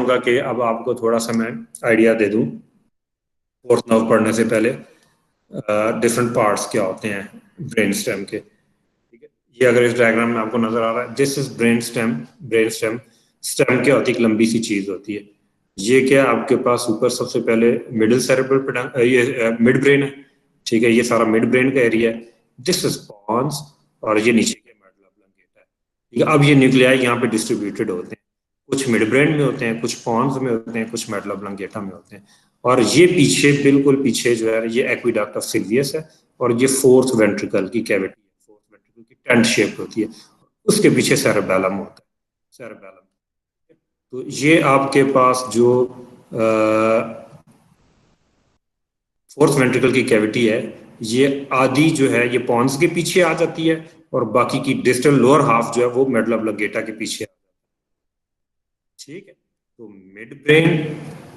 होगा कि अब आपको थोड़ा सा मैं आइडिया दे दूं फोर्थ नर्व पढ़ने से पहले डिफरेंट पार्ट्स क्या होते हैं ब्रेन स्टेम के। ठीक है, ये अगर इस डायग्राम में आपको नजर आ रहा है, this is brain stem. Brain stem stem क्या होती है? एक लंबी सी चीज होती है। ये क्या आपके पास ऊपर सबसे पहले मिडिल सेरेब्रल, ये मिड ब्रेन है। ठीक है, ये सारा मिड ब्रेन का एरिया है। दिस इज पॉन्स, और ये नीचे के मेडुला ऑब्लंगेटा है। ठीक है, अब ये न्यूक्लियाई यहाँ पे डिस्ट्रीब्यूटेड होते हैं, कुछ मिड ब्रेन में होते हैं, कुछ पॉन्स में होते हैं, कुछ मेडुला ऑब्लंगेटा में होते हैं। और ये पीछे, बिल्कुल पीछे जो है, ये एक्विडक्ट ऑफ सिल्वियस है, और ये फोर्थ वेंट्रिकल की कैविटी है, फोर्थ वेंट्रिकल की टेंट शेप होती है, उसके पीछे सेरेबेलम होता है, सेरेबेलम। तो ये आपके पास जो फोर्थ वेंट्रिकल की कैविटी है, ये आधी जो है ये पॉन्स के पीछे आ जाती है, और बाकी की डिस्टल लोअर हाफ जो है वो मेडुला ऑब्लंगेटा के पीछे आ जाती है। ठीक है, तो midbrain,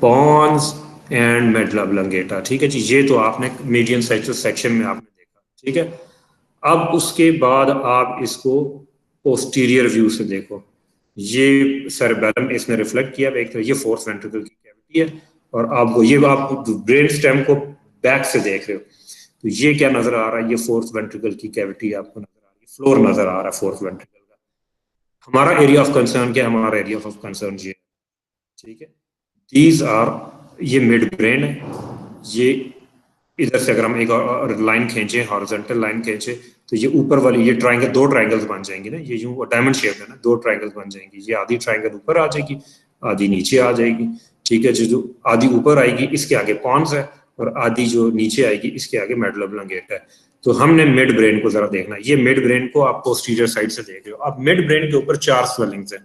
pons and medulla oblongata. ठीक है जी, ये तो आपने मीडियन सेक्शन में आपने देखा। ठीक है, अब उसके बाद आप इसको पोस्टीरियर व्यू से देखो। ये सेरेबेलम इसने रिफ्लेक्ट किया, एक तरह ये फोर्थ वेंट्रिकल की कैविटी है, और आपको ये आप ब्रेन स्टेम को बैक से देख रहे हो, तो ये क्या नजर आ रहा है? ये फोर्थ वेंट्रिकल की कैविटी आपको नजर आ रही है, फ्लोर नजर आ रहा है फोर्थ वेंट्रिकल का। हमारा एरिया ऑफ कंसर्न क्या है? हमारा एरिया ऑफ कंसर्न ये। ठीक है, दीज आर, ये मिड ब्रेन है। ये इधर से अगर हम एक और लाइन खींचे, हॉरिजॉन्टल लाइन खींचे, तो ये ऊपर वाली ये ट्रायंगल, दो ट्रायंगल्स बन जाएंगे ना, ये यूं डायमंड शेप है ना, दो ट्रायंगल्स बन जाएंगी। ये आधी ट्रायंगल ऊपर आ जाएगी, आधी नीचे आ जाएगी। ठीक है, जो आधी ऊपर आएगी इसके आगे पॉन्स है, और आधी जो नीचे आएगी इसके आगे मेडुला ऑब्लंगेटा है। तो हमने मिड ब्रेन को जरा देखना। ये मिड ब्रेन को आप पोस्टीरियर साइड से देख रहे हो। अब मिड ब्रेन के ऊपर 4 स्वेलिंग्स है।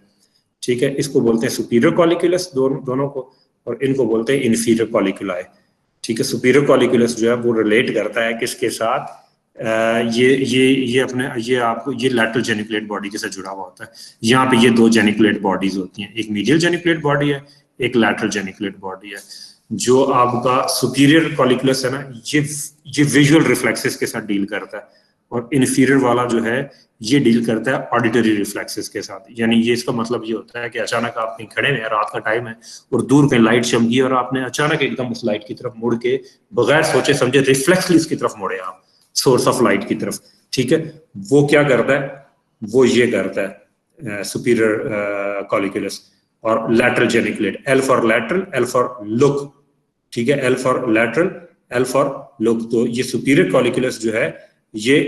ठीक है, इसको बोलते हैं सुपीरियर कॉलिक्यूलस, दोनों को, और इनको बोलते हैं इन्फीरियर कॉलिक्यूलाई। ठीक है, सुपीरियर कॉलिक्यूलस जो है वो रिलेट करता है किसके साथ? ये अपने ये आपको ये लैटरल जेनिकुलेट बॉडी के साथ जुड़ा हुआ होता है। यहाँ पे ये दो जेनिकुलेट बॉडीज होती हैं, एक मीडियल जेनिकुलेट बॉडी है, एक लैटरल जेनिकुलेट बॉडी है। जो आपका सुपीरियर कॉलिक्यूलस है ना, ये विजुअल रिफ्लेक्सेस के साथ डील करता है, और इन्फीरियर वाला जो है ये डील करता है ऑडिटरी रिफ्लेक्सेस के साथ। यानी ये इसका मतलब ये होता है कि अचानक आप कहीं खड़े हैं, रात का टाइम है, और दूर कहीं लाइट चमकी, और आपने अचानक एकदम उस लाइट की तरफ मुड़ के बगैर सोचे समझे रिफ्लेक्सली इसकी तरफ मुड़े आप, सोर्स ऑफ लाइट की तरफ। ठीक है, वो क्या करता है? वो ये करता है सुपीरियर कॉलिक्यूलस। और lateral geniculate, L for lateral, L for look. ठीक है, L for lateral, L for look. तो ये सुपीरियर कॉलिक्यूलस जो है ये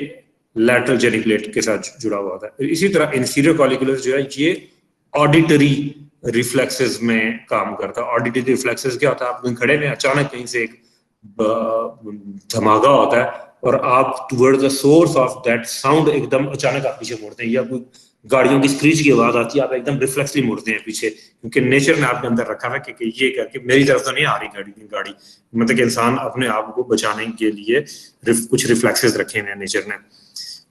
लैटरल जेनिकुलेट के साथ जुड़ा हुआ होता है। इसी तरह इंफीरियर कॉलिक्यूलस जो है ये ऑडिटरी रिफ्लेक्सेस में काम करता है। ऑडिटरी रिफ्लेक्सेस क्या होता है? आप कहीं खड़े में अचानक कहीं से एक धमाका होता है, और आप toward the source of that sound एकदम अचानक आप पीछे मुड़ते हैं, या कोई गाड़ियों की स्क्रीच की आवाज आती है, आप एकदम रिफ्लेक्सली मुड़ते हैं पीछे, क्योंकि नेचर ने आपके अंदर रखा है कि ये करके मेरी तरफ तो नहीं आ रही गाड़ी। मतलब कि इंसान अपने आप को बचाने के लिए कुछ रिफ्लेक्सेस रखे हुए हैं नेचर ने।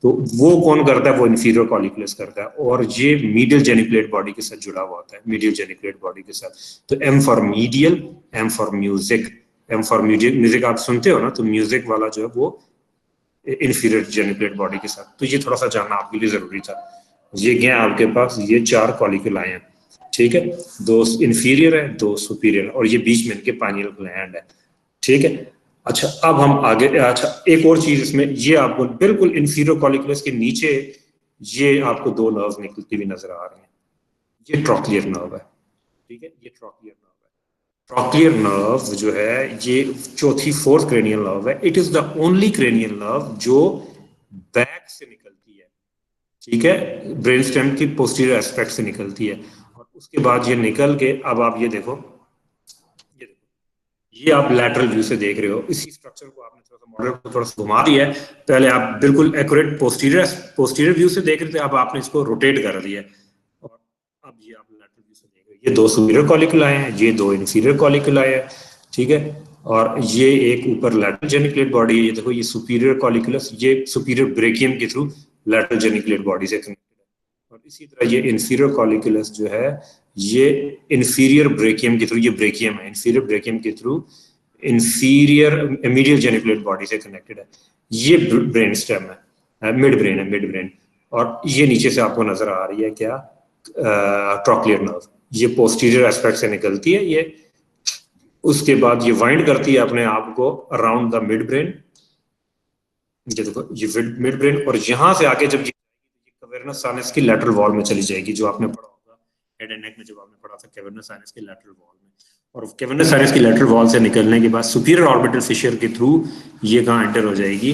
तो वो कौन करता है? वो इन्फीरियर कॉलिक्यूलस करता है, और ये मीडियल जेनिकुलेट बॉडी के साथ जुड़ा हुआ होता है, मीडियल जेनिकुलेट बॉडी के साथ। तो M for medial, M for music. M for music आप सुनते हो ना, तो म्यूजिक वाला जो है वो इन्फीरियर जेनिकुलेट बॉडी के साथ। तो ये थोड़ा सा जानना आपके लिए जरूरी था। ये क्या आपके पास ये 4 कॉलिक्यूलाई हैं। ठीक है, 2 इन्फीरियर है, 2 सुपीरियर, और ये बीच में इनके पाइनियल ग्लैंड है। ठीक है, अच्छा अब हम आगे, अच्छा एक और चीज इसमें, ये आपको बिल्कुल इन्फीरियर कॉलिक्यूलस के नीचे ये आपको 2 नर्व निकलती हुई नजर आ रही हैं। ये ट्रॉक्लियर नर्व है। ठीक है, ये ट्रॉक्लियर नर्व है। ट्रॉक्लियर नर्व जो है ये चौथी, फोर्थ क्रेनियल नर्व है। It is the only cranial nerve जो बैक से निकलती है। ठीक है, ब्रेन स्टेम की पोस्टीरियर एस्पेक्ट से निकलती है, और उसके बाद ये निकल के, अब आप ये देखो, ये आप लैटरल व्यू से देख रहे हो। इसी स्ट्रक्चर को आपने थोड़ा सा मॉडल को थोड़ा सा घुमा दिया है। पहले आप बिल्कुल एक्यूरेट पोस्टीरियर व्यू से देख रहे थे, अब आपने इसको रोटेट कर दिया, और अब ये आप लैटरल व्यू से देख रहे हो। ये 2 सुपीरियर कॉलिक्यूलाई हैं, ये 2 इन्फीरियर कॉलिक्यूलाई है। ठीक है, और ये एक ऊपर लैटरल जेनिकुलेट बॉडी है। ये देखो, ये सुपीरियर कॉलिक्यूलस, ये सुपीरियर ब्रेकियम के थ्रू लैटरल जेनिकुलेट बॉडी से कनेक्टेड है। और इसी तरह ये इन्फीरियर कॉलिक्यूलस जो है ये इन्फीरियर ब्रेकियम के थ्रू, ये ब्रेकियम है, इन्फीरियर ब्रेकियम के through inferior medial geniculate body से कनेक्टेड है। ये ब्रेन स्टेम है, मिड ब्रेन है, मिड ब्रेन। और ये नीचे से आपको नजर आ रही है क्या? Trochlear nerve. ये पोस्टीरियर एस्पेक्ट से निकलती है ये, उसके बाद ये वाइंड करती है अपने आप को अराउंड द मिड ब्रेन, ये देखो ये मिड ब्रेन, और यहां से आगे जब ये कैवर्नस साइनस की लैटरल वॉल में चली जाएगी, जो आपने पढ़ा होगा हेड एंड नेक में, जब आपने पढ़ा था कैवर्नस साइनस की लैटरल वॉल में। और कैवर्नस साइनस की लैटरल वॉल से निकलने के बाद सुपीरियर ऑर्बिटल फिशर के थ्रू ये कहाँ एंटर हो जाएगी,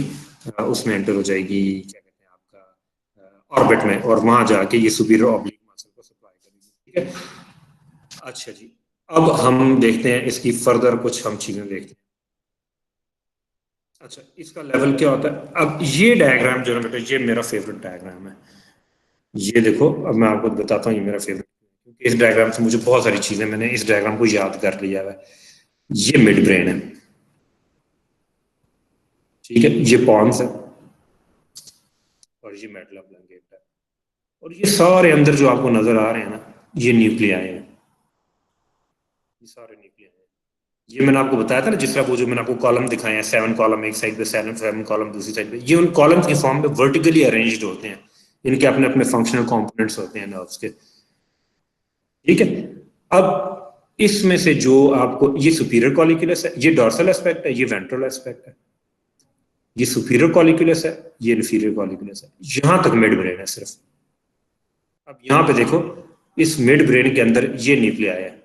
उसमें एंटर हो जाएगी, क्या कहते हैं आपका ऑर्बिट में, और वहां जाके ये सुपीरियर ऑब्लिक मसल को सप्लाई करेगी। ठीक है, अच्छा जी, अब हम देखते हैं इसकी फर्दर कुछ हम चीजें देखते हैं। अच्छा, इसका लेवल क्या होता है? अब ये डायग्राम जो है बेटा, ये मेरा फेवरेट डायग्राम है। ये देखो, अब मैं आपको बताता हूँ ये मेरा फेवरेट, क्योंकि इस डायग्राम से मुझे बहुत सारी चीजें, मैंने इस डायग्राम को याद कर लिया है। ये मिड ब्रेन है, ठीक है, ये पॉन्स है, और ये मेडुला ऑब्लंगेटा है, और ये सारे अंदर जो आपको नजर आ रहे हैं ना, ये न्यूक्लियाई हैं, ये सारे न्यूक्लियाई हैं। ये मैंने आपको बताया था ना, जिस तरह वो जो मैंने आपको कॉलम दिखाए हैं, 7 कॉलम एक साइड पे, 7 कॉलम दूसरी साइड पे, ये उन कॉलम्स की फॉर्म में वर्टिकली अरेंज्ड होते हैं, इनके अपने अपने फंक्शनल कंपोनेंट्स होते हैं नर्व्स के। ठीक है, अब इसमें से जो आपको, ये सुपीरियर कॉलिक्यूलस है, ये डॉर्सल एस्पेक्ट है, ये वेंट्रल एस्पेक्ट है, ये सुपीरियर कॉलिक्यूलस है, ये इन्फीरियर कॉलिक्यूलस है, यहां तक मिड ब्रेन है सिर्फ। अब यहां पे देखो, इस मिड ब्रेन के अंदर ये न्यूक्लियाई है,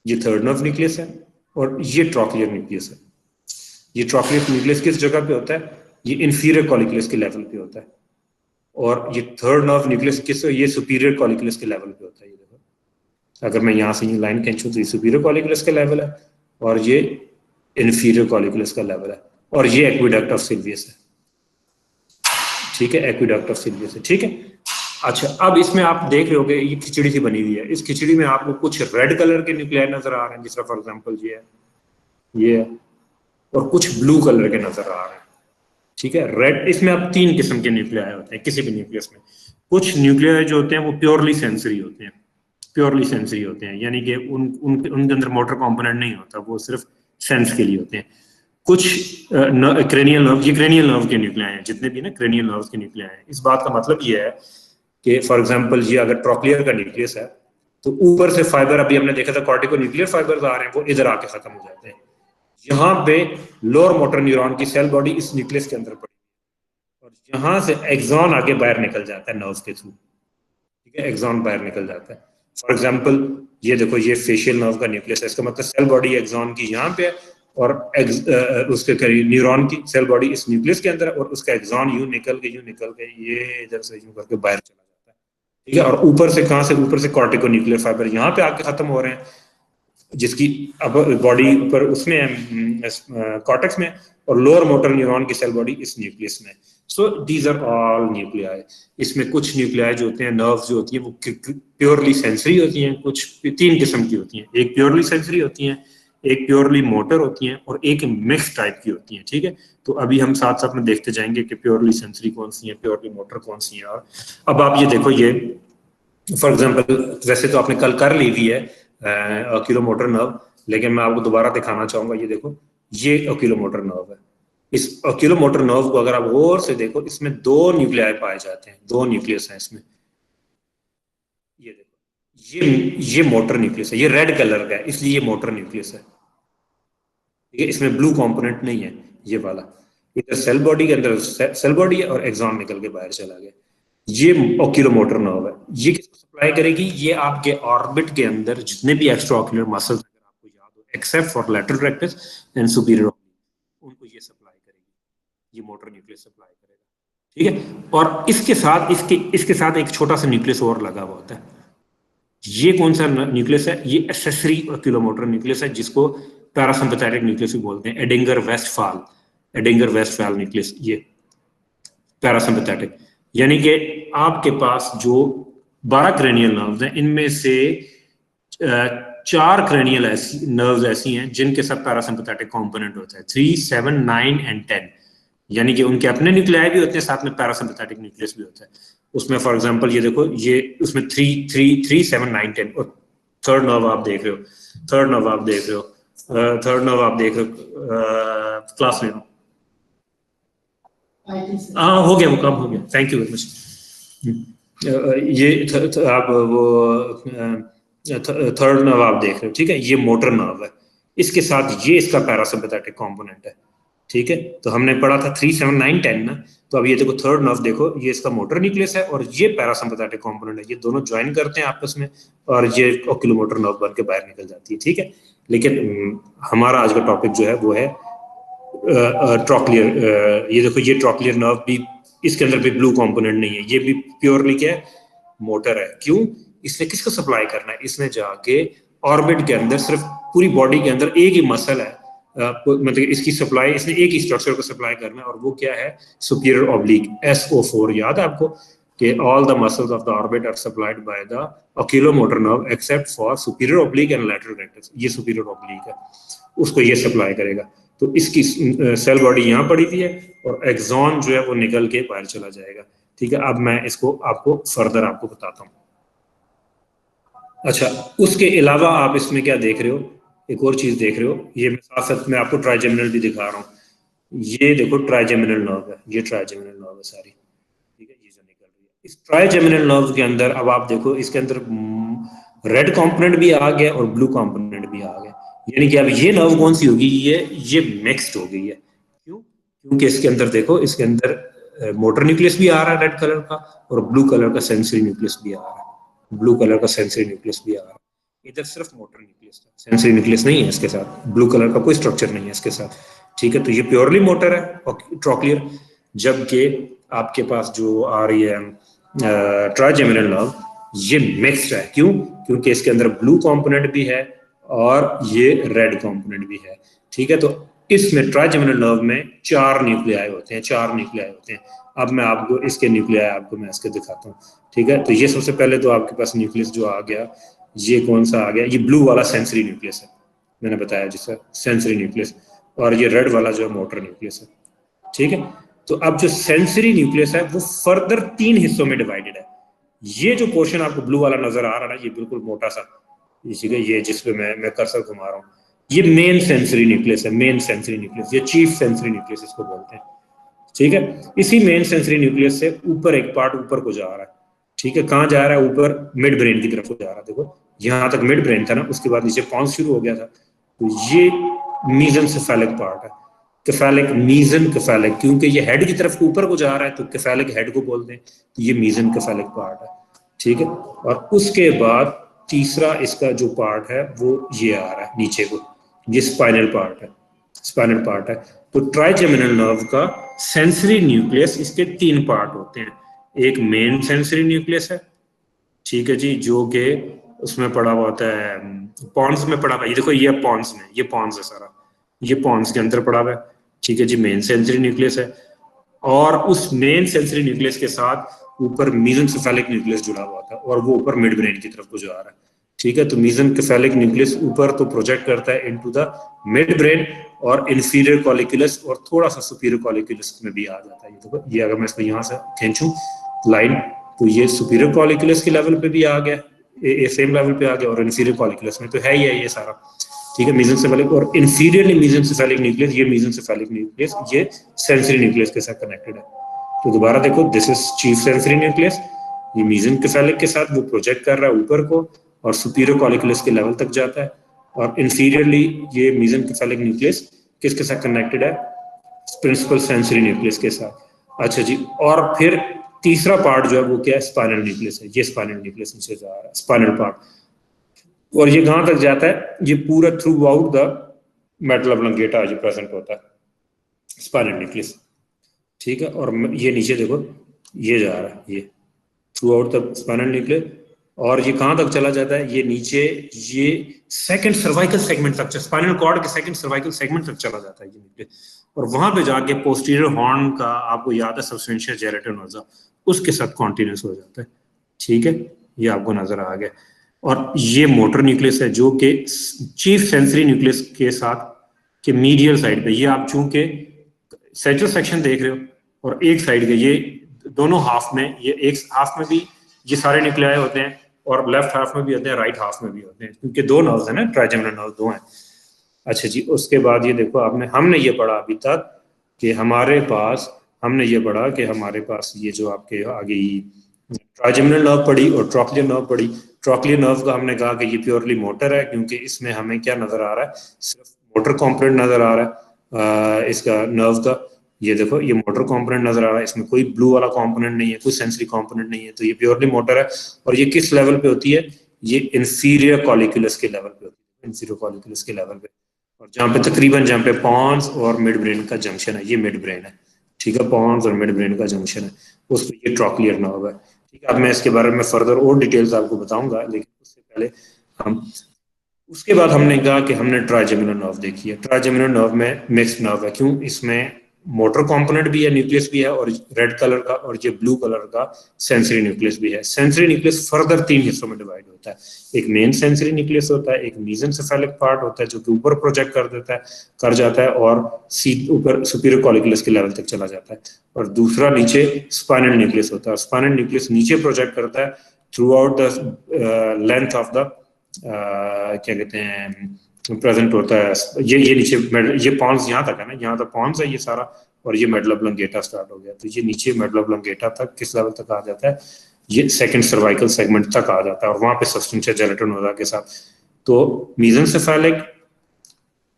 ये थर्ड नर्व न्यूक्लियस है, और ये ट्रॉक्लियर न्यूक्लियस है। ये ट्रॉक्लियर न्यूक्लियस किस जगह पे होता है? ये इन्फीरियर कॉलिक्यूलस के लेवल पे होता है, और ये थर्ड नर्व न्यूक्लियस किस, ये सुपीरियर कॉलिक्यूलस के लेवल पे होता है। ये देखो, अगर मैं यहां से ये लाइन खींचूं तो ये सुपीरियर कॉलिक्यूलस का लेवल है, और ये इन्फीरियर कॉलिक्यूलस का लेवल है, और ये एक्विडक्ट ऑफ सिल्वियस है। ठीक है, एक्विडक्ट ऑफ सिल्वियस है। ठीक है, अच्छा, अब इसमें आप देख रहे होगे ये खिचड़ी सी बनी हुई है, इस खिचड़ी में आपको कुछ रेड कलर के न्यूक्लियाई नजर आ रहे हैं, जिस तरह फॉर एग्जांपल ये है, और कुछ ब्लू कलर के नजर आ रहे हैं। ठीक है, रेड, इसमें अब 3 किस्म के न्यूक्लियाई होते हैं किसी भी न्यूक्लियस में। कुछ न्यूक्लियाई जो होते हैं वो प्योरली सेंसरी होते हैं, प्योरली सेंसरी होते हैं, यानी कि उनके अंदर मोटर कंपोनेंट नहीं होता, वो सिर्फ सेंस के लिए होते हैं। कुछ क्रेनियल नर्व, ये क्रेनियल नर्व के न्यूक्लियाई हैं, जितने भी ना क्रेनियल नर्व के न्यूक्लियाई हैं। इस बात का मतलब ये है कि फॉर एग्जांपल ये अगर ट्रॉक्लियर का न्यूक्लियस है, तो ऊपर से फाइबर, अभी हमने देखा था कॉर्टिको न्यूक्लियर फाइबर्स आ रहे हैं, वो इधर आके खत्म हो जाते हैं। यहाँ पे लोअर मोटर न्यूरॉन की सेल बॉडी इस न्यूक्लियस के अंदर पड़ी, और यहाँ से एक्सॉन आगे बाहर निकल जाता है नर्व के थ्रू। ठीक है, एक्सॉन बाहर निकल जाता है। फॉर एग्जांपल ये देखो, ये फेशियल नर्व का न्यूक्लियस है, इसका मतलब सेल बॉडी एक्सॉन की यहाँ पे है, और उसके करीब न्यूरॉन की सेल बॉडी इस न्यूक्लियस के अंदर है, और उसका एक्सॉन यूं निकल के ये इधर से यूं करके बाहर चला जाता है। ठीक है, और ऊपर से कहां से, ऊपर से कॉर्टिको न्यूक्लियर फाइबर यहाँ पे आके खत्म हो रहे हैं, जिसकी अब बॉडी ऊपर उसमें कॉर्टेक्स में, और लोअर मोटर न्यूरॉन की सेल बॉडी इस न्यूक्लियस में। So these are all nuclei. इसमें कुछ न्यूक्लियाई जो होते हैं, नर्व्स जो होती हैं, वो प्योरली सेंसरी होती हैं, कुछ 3 किस्म की होती हैं, एक प्योरली सेंसरी होती हैं, एक प्योरली मोटर होती हैं, और एक मिक्स टाइप की होती हैं। ठीक है, तो अभी हम साथ साथ में देखते जाएंगे कि प्योरली सेंसरी कौन सी है, प्योरली मोटर कौन सी है। और अब आप ये देखो, ये फॉर एग्जांपल, वैसे तो आपने कल कर ली हुई है ऑक्यूलोमोटर नर्व, लेकिन मैं आपको दोबारा दिखाना चाहूंगा। ये देखो, ये ऑक्यूलोमोटर नर्व है। इस ऑक्यूलोमोटर नर्व को अगर आप गौर से देखो, इसमें 2 न्यूक्लियाई पाए जाते हैं, 2 न्यूक्लियस हैं इसमें। ये देखो, ये मोटर न्यूक्लियस है, ये रेड कलर का है, इसलिए ये मोटर न्यूक्लियस है। ठीक है, इसमें ब्लू कंपोनेंट नहीं है, ये वाला। इधर सेल बॉडी के अंदर सेल बॉडी है, और एक्सॉन निकल के बाहर चला गया। ये ऑक्यूलोमोटर नर्व है। ये किसको सप्लाई करेगी? ये आपके ऑर्बिट के अंदर जितने भी एक्स्ट्रा ऑक्यूलर मसल्स, अगर आपको याद हो, except for lateral rectus and superior, उनको ये सप्लाई करेगी, ये मोटर न्यूक्लियस सप्लाई करेगा। ठीक है, और इसके साथ एक छोटा सा न्यूक्लियस और लगा हुआ होता है। ये कौन सा न्यूक्लियस है? ये एक्सेसरी ऑक्यूलोमोटर न्यूक्लियस है, जिसको पैरासिम्पैथेटिक न्यूक्लियस भी बोलते हैं, एडिंगर वेस्टफाल न्यूक्लियस, ये पैरासिम्पैथेटिक। यानी कि आपके पास जो 12 क्रेनियल नर्व्स हैं, इनमें से 4 क्रेनियल नर्व्स ऐसी हैं जिनके साथ पैरासिम्पैथेटिक कंपोनेंट होता है, 3, 7, 9 एंड 10। यानी कि उनके अपने न्यूक्लियाई भी होते हैं, साथ में पैरासिम्पैथेटिक न्यूक्लियस भी होता है उसमें। फॉर एग्जांपल ये देखो, ये उसमें 3, 7, 9, 10, और थर्ड नर्व आप देख रहे हो, थर्ड नर्व आप देख रहे हो, क्लास में। हाँ, हो गया, वो काम हो गया, थैंक यू वेरी मच। ये आप वो थर्ड नर्व आप देख रहे हो, ठीक है, ये मोटर नर्व है, इसके साथ ये इसका पैरासिम्पैथेटिक कंपोनेंट है, ठीक है। तो हमने पढ़ा था 3 7 9 10 ना, तो अब ये देखो थर्ड नर्व देखो, ये इसका मोटर न्यूक्लियस है और ये पैरासिम्पैथेटिक कंपोनेंट है, ये दोनों ज्वाइन करते हैं आपस में और ये ओक्यूलोमोटर नर्व बन के बाहर निकल जाती है, ठीक है। लेकिन हमारा आज का टॉपिक जो है वो है ट्रॉक्लियर। ये देखो ये ट्रॉक्लियर नर्व भी, इसके अंदर भी ब्लू कंपोनेंट नहीं है, ये भी प्योरली क्या है, मोटर है। क्यों? इसने किसको सप्लाई करना है, इसने जाके ऑर्बिट के अंदर सिर्फ पूरी बॉडी के अंदर एक ही मसल है, मतलब इसकी सप्लाई, इसने एक ही स्ट्रक्चर को सप्लाई करना है और वो क्या है, सुपीरियर ऑब्लिक, SO4। याद है आपको कि all the muscles of the orbit are supplied by the oculomotor nerve except for superior oblique and lateral rectus. ये सुपीरियर ऑब्लिक है, उसको ये सप्लाई करेगा। तो इसकी सेल बॉडी यहाँ पड़ी हुई है और एक्सॉन जो है वो निकल के बाहर चला जाएगा, ठीक है। अब मैं इसको आपको फर्दर आपको बताता हूँ। अच्छा, उसके अलावा आप इसमें क्या देख रहे हो, एक और चीज देख रहे हो, ये मैं साथ साथ में आपको ट्राइजेमिनल भी दिखा रहा हूँ। ये देखो ट्राइजेमिनल नर्व है, ये ट्राइजेमिनल नर्व है सारी, ठीक है, ये जो निकल रही है इस ट्राइजेमिनल नर्व के अंदर। अब आप देखो इसके अंदर रेड कंपोनेंट भी आ गया और ब्लू कंपोनेंट भी आ गया, यानी कि अब ये नर्व कौन सी होगी, ये मिक्स्ड हो गई है। क्यों? क्योंकि इसके अंदर देखो, इसके अंदर मोटर न्यूक्लियस भी आ रहा है रेड कलर का और ब्लू कलर का सेंसरी न्यूक्लियस भी आ रहा है, ब्लू कलर का सेंसरी न्यूक्लियस भी आ रहा है। इधर सिर्फ मोटर न्यूक्लियस है, सेंसरी न्यूक्लियस नहीं है इसके साथ, ब्लू कलर का कोई स्ट्रक्चर नहीं है इसके साथ, ठीक है। तो ये प्योरली मोटर है ट्रॉक्लियर, जबकि आपके पास जो आ रही है ट्राइजेमिनल नर्व, ये मिक्स्ड है। क्यों? क्योंकि इसके अंदर ब्लू कंपोनेंट भी है और ये रेड कंपोनेंट भी है, ठीक है। तो इसमें ट्राइजेमिनल नर्व में 4 न्यूक्लियाई होते हैं, 4 न्यूक्लियाई होते हैं। अब मैं आपको इसके न्यूक्लियाई आपको मैं इसके दिखाता हूँ, ठीक है। तो ये सबसे पहले तो आपके पास न्यूक्लियस जो आ गया, ये कौन सा आ गया, ये ब्लू वाला सेंसरी न्यूक्लियस है, मैंने बताया जिसका सेंसरी न्यूक्लियस, और ये रेड वाला जो है मोटर न्यूक्लियस है, ठीक है। तो अब जो सेंसरी न्यूक्लियस है वो फर्दर 3 हिस्सों में डिवाइडेड है। ये जो पोर्शन आपको ब्लू वाला नजर आ रहा है ना, ये बिल्कुल मोटा सा, ये जिसपे मैं कर्सर घुमा रहा हूँ, ये मेन सेंसरी न्यूक्लियस है, मेन सेंसरी न्यूक्लियस, ये चीफ सेंसरी न्यूक्लियस इसको बोलते हैं, ठीक है। इसी मेन सेंसरी न्यूक्लियस से ऊपर एक पार्ट ऊपर को जा रहा है, ठीक है। कहाँ जा रहा है? ऊपर मिड ब्रेन की तरफ को जा रहा है। देखो यहाँ तक मिड ब्रेन था ना, उसके बाद नीचे पॉन्स शुरू हो गया था, तो ये मीजनसेफेलिक पार्ट है, केफेलिक, मीजन केफेलिक, क्योंकि ये हेड की तरफ ऊपर को जा रहा है तो केफेलिक हेड को बोलते हैं, तो ये मीजन केफेलिक पार्ट है, ठीक है। और उसके बाद तीसरा इसका जो पार्ट है वो ये आ रहा है नीचे को, ये स्पाइनल पार्ट है, स्पाइनल पार्ट है। तो ट्राइजेमिनल नर्व का सेंसरी न्यूक्लियस, इसके 3 पार्ट होते हैं। एक मेन सेंसरी न्यूक्लियस है, ठीक है जी, जो कि उसमें पड़ा हुआ होता है, पॉन्स में पड़ा हुआ है। ये देखो ये पॉन्स में, ये पॉन्स है सारा, ये पॉन्स के अंदर पड़ा हुआ है, ठीक है जी, मेन सेंसरी न्यूक्लियस है। और उस मेन सेंसरी न्यूक्लियस के साथ ऊपर मीजनसेफेलिक न्यूक्लियस जुड़ा हुआ था और वो ऊपर मिड ब्रेन की तरफ को जा रहा है, ठीक है। तो मीजनसेफेलिक न्यूक्लियस ऊपर तो प्रोजेक्ट करता है इनटू द मिड ब्रेन और इंफीरियर कॉलिक्यूलस और थोड़ा सा सुपीरियर कॉलिक्यूलस में भी आ जाता है। ये देखो, ये अगर मैं इसको यहाँ से खींचूं लाइन, तो ये सुपीरियर कॉलिक्यूलस के लेवल पे भी आ गया, ये सेम लेवल पे आ गया, और इंफीरियर कॉलिक्यूलस में तो है ही है ये सारा, ठीक है। मीजनसेफेलिक और इंफीरियरली मीजनसेफेलिक न्यूक्लियस, ये मीजनसेफेलिक न्यूक्लियस ये सेंसरी न्यूक्लियस के साथ कनेक्टेड है। तो दोबारा देखो, this is chief sensory nucleus, ये मीजनसेफेलिक के साथ वो प्रोजेक्ट कर रहा है ऊपर को और सुपीरियर कॉलिक्यूलस के लेवल तक जाता है, और इंफीरियरली ये मीजनसेफेलिक न्यूक्लियस किसके साथ कनेक्टेड है, प्रिंसिपल सेंसरी न्यूक्लियस के साथ। अच्छा जी, और फिर तीसरा पार्ट जो है वो क्या है, स्पाइनल न्यूक्लियस है, ये स्पाइनल न्यूक्लियस नीचे जा रहा है, स्पाइनल पार्ट, और ये कहां तक जाता है, ये पूरा through out the medulla oblongata ये प्रेजेंट होता है स्पाइनल न्यूक्लियस, ठीक है। और ये नीचे देखो, ये जा रहा है, ये through out the spinal nucleus, और ये कहां तक चला जाता है, ये नीचे, ये सेकंड सर्वाइकल सेगमेंट तक, स्पाइनल कॉर्ड के सेकंड सर्वाइकल सेगमेंट तक चला जाता है ये न्यूक्लियस, और वहां पे जाके पोस्टीरियर हॉर्न का, आपको याद है सब्सटेंशिया जेरेटिनोसा, उसके साथ कॉन्टिन्यूस हो जाता है, ठीक है। ये आपको नजर आ गया। और ये मोटर न्यूक्लियस है जो कि चीफ सेंसरी न्यूक्लियस के साथ के मीडियल साइड पे, ये आप चूंकि सेंट्रल सेक्शन देख रहे हो और एक साइड के, ये दोनों हाफ में, ये एक हाफ में भी ये सारे न्यूक्लियाई होते हैं और लेफ्ट हाफ में भी होते हैं, राइट हाफ में भी होते हैं, क्योंकि 2 नर्व्स है ना, ट्राइजेमिनल नर्व 2 हैं। अच्छा जी, उसके बाद ये देखो, आपने हमने ये पढ़ा अभी तक कि हमारे पास, हमने ये पढ़ा कि हमारे पास ये जो आपके आ गई ट्राइजेमिनल नर्व पढ़ी और ट्रॉक्लियर नर्व पढ़ी। ट्रॉक्लियर नर्व का हमने कहा कि ये प्योरली मोटर है, क्योंकि इसमें हमें क्या नजर आ रहा है, सिर्फ मोटर कंपोनेंट नजर आ रहा है इसका नर्व का। ये देखो, ये मोटर कंपोनेंट नजर आ रहा है, इसमें कोई ब्लू वाला कंपोनेंट नहीं है, कोई सेंसरी कंपोनेंट नहीं है, तो ये प्योरली मोटर है। और ये किस लेवल पे होती है, ये इंफीरियर कॉलिक्यूलस के लेवल पे होती है, इंफीरियर कॉलिक्यूलस के लेवल पे, और जहाँ पे तकरीबन जहाँ पे पॉन्स और मिड ब्रेन का जंक्शन है, ये मिड ब्रेन है, ठीक है, पॉन्स और मिड ब्रेन का जंक्शन है, उस पर ये ट्रॉक्लियर नर्व है, ठीक है। अब मैं इसके बारे में फर्दर और डिटेल्स आपको बताऊंगा, लेकिन उससे पहले हम, उसके बाद हमने कहा कि हमने ट्राइजेमिनल नर्व देखी है। ट्राइजेमिनल नर्व में मिक्स्ड नर्व है, क्यों, इसमें मोटर कंपोनेंट भी है, न्यूक्लियस भी है, और रेड कलर का और ये ब्लू कलर का सेंसरी न्यूक्लियस भी है। सेंसरी न्यूक्लियस फर्दर 3 हिस्सों में डिवाइड होता है। एक मेन सेंसरी न्यूक्लियस होता है, एक मीसेंसेफेलिक पार्ट होता है जो कि ऊपर प्रोजेक्ट कर देता है, कर जाता है और ऊपर सुपीरियर कॉलिकुलस के लेवल तक चला जाता है, और दूसरा नीचे स्पाइनल न्यूक्लियस होता है। स्पाइनल न्यूक्लियस नीचे प्रोजेक्ट करता है through out the length of the क्या कहते हैं प्रेजेंट होता है। ये नीचे ये पॉन्स यहाँ तक है ना, यहाँ तक पॉन्स है ये सारा, और ये मेडुला ऑब्लोंगेटा स्टार्ट हो गया, तो ये नीचे मेडुला ऑब्लोंगेटा तक किस लेवल तक आ जाता है, ये सेकंड सर्वाइकल सेगमेंट तक आ जाता है, और वहां पे सब्सटेंशिया जेलेटिन नोडा के साथ। तो mesencephalic,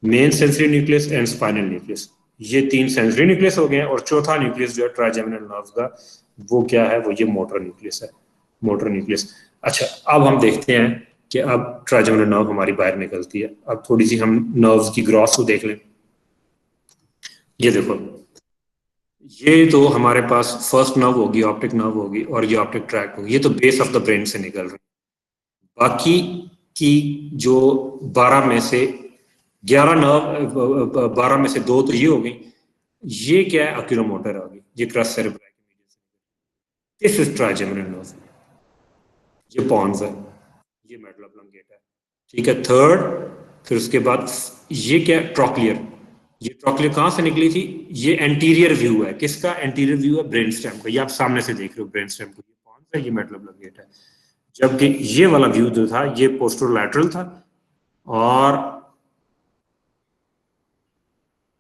main sensory nucleus and spinal nucleus, ये 3 सेंसरी न्यूक्लियस हो गए, और चौथा न्यूक्लियस जो है ट्राइजेमिनल नर्व का, वो क्या है, वो ये मोटर न्यूक्लियस है, मोटर न्यूक्लियस। अच्छा, अब हम देखते हैं कि अब ट्राइजेमिनल नर्व हमारी बाहर निकलती है। अब थोड़ी सी हम नर्व्स की ग्रॉथ को देख लें। ये देखो, ये तो हमारे पास फर्स्ट नर्व होगी, ऑप्टिक नर्व होगी, और ये ऑप्टिक ट्रैक्ट होगी, ये तो बेस ऑफ द ब्रेन से निकल रही है। बाकी की जो 12 में से 11 नर्व, 12 में से 2 तो ये हो गई, ये क्या है, ऑक्यूलोमोटर आ गई, ये cross cerebrum, this is trigeminal nerve, ये पॉन्स है, ये मेडुला ऑब्लोंगेटा है, ठीक है। थर्ड, फिर उसके बाद ये क्या, ट्रॉक्लियर, ये ट्रॉक्लियर कहां से निकली थी, ये एंटीरियर व्यू है, किसका एंटीरियर व्यू है, ब्रेन स्टेम का, ये आप सामने से देख रहे हो ब्रेन स्टेम को, ये पॉन्स है, ये मेडुला ऑब्लोंगेटा है। जबकि ये वाला व्यू जो था ये पोस्टरोलैटरल था, और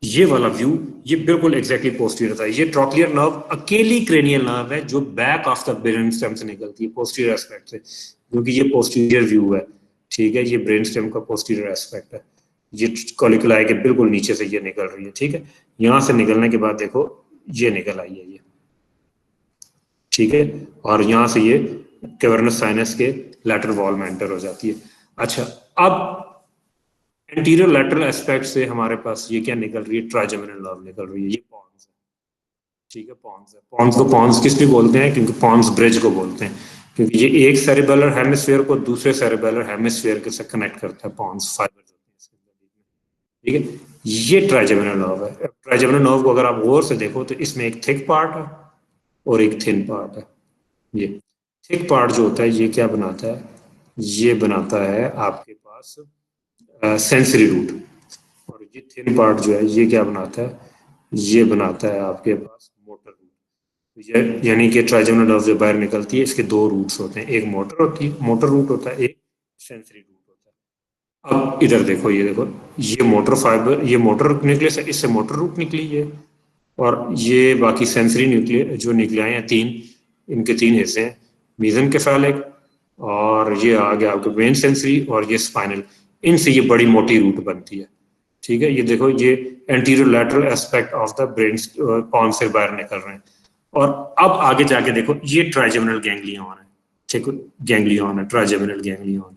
ये वाला व्यू ये बिल्कुल एग्जैक्टली पोस्टीरियर था। ये ट्रॉक्लियर नर्व अकेली क्रेनियल नर्व है जो back of the brain stem से निकलती है, पोस्टीरियर एस्पेक्ट से, क्योंकि ये पोस्टीरियर व्यू है, ठीक है, ये ब्रेन स्टेम का पोस्टीरियर एस्पेक्ट है, ये कॉलिकुलाई के बिल्कुल नीचे से ये निकल रही है, ठीक है। यहां से निकलने के बाद देखो ये निकल आई है, ये ठीक है, और यहां से ये कैवर्नस साइनस के लैटरल वॉल में एंटर हो जाती है। अच्छा, अब एंटीरियर लैटरल एस्पेक्ट से हमारे पास ये क्या निकल रही है, ट्राइजेमिनल नर्व निकल रही है, ये पॉन्स है, ठीक है, पॉन्स है। पॉन्स को पॉन्स किस लिए बोलते हैं, क्योंकि पॉन्स ब्रिज को बोलते हैं, क्योंकि ये एक सेरिबेलर हेमिस्फीयर को दूसरे सेरिबेलर हेमिस्फीयर के साथ कनेक्ट करता है, पॉन्स फाइबर्स होते हैं, ठीक है। ये ट्राइजेमिनल नर्व है। ट्राइजेमिनल नर्व को अगर आप गौर से देखो तो इसमें एक थिक पार्ट है और एक थिन पार्ट है। ये थिक पार्ट जो होता है ये क्या बनाता है, ये बनाता है आपके पास सेंसरी रूट, और ये थिन पार्ट जो है ये क्या बनाता है, ये बनाता है आपके पास मोटर रूट। यानी कि ट्राइजेमिनल नर्व जो बाहर निकलती है इसके 2 रूट्स होते हैं, एक मोटर रूट होता है, एक सेंसरी रूट होता है। अब इधर देखो, ये देखो, ये मोटर फाइबर, ये मोटर न्यूक्लियस है, इससे मोटर रूट निकली है, और ये बाकी सेंसरी न्यूक्लियस जो न्यूक्लियाई हैं 3, इनके 3 हिस्से हैं, मेसेनकेफेलिक, और ये आ गया आपके ब्रेन सेंसरी, और ये स्पाइनल, इनसे ये बड़ी मोटी रूट बनती है, ठीक है। ये देखो, ये anterior lateral aspect of the brain pons से बाहर निकल रहे हैं। और अब आगे जाके देखो, ये ट्राइजेमिनल गैंग्लियन है, ठीक है, गैंग्लियन है, ट्राइजेमिनल गैंग्लियन,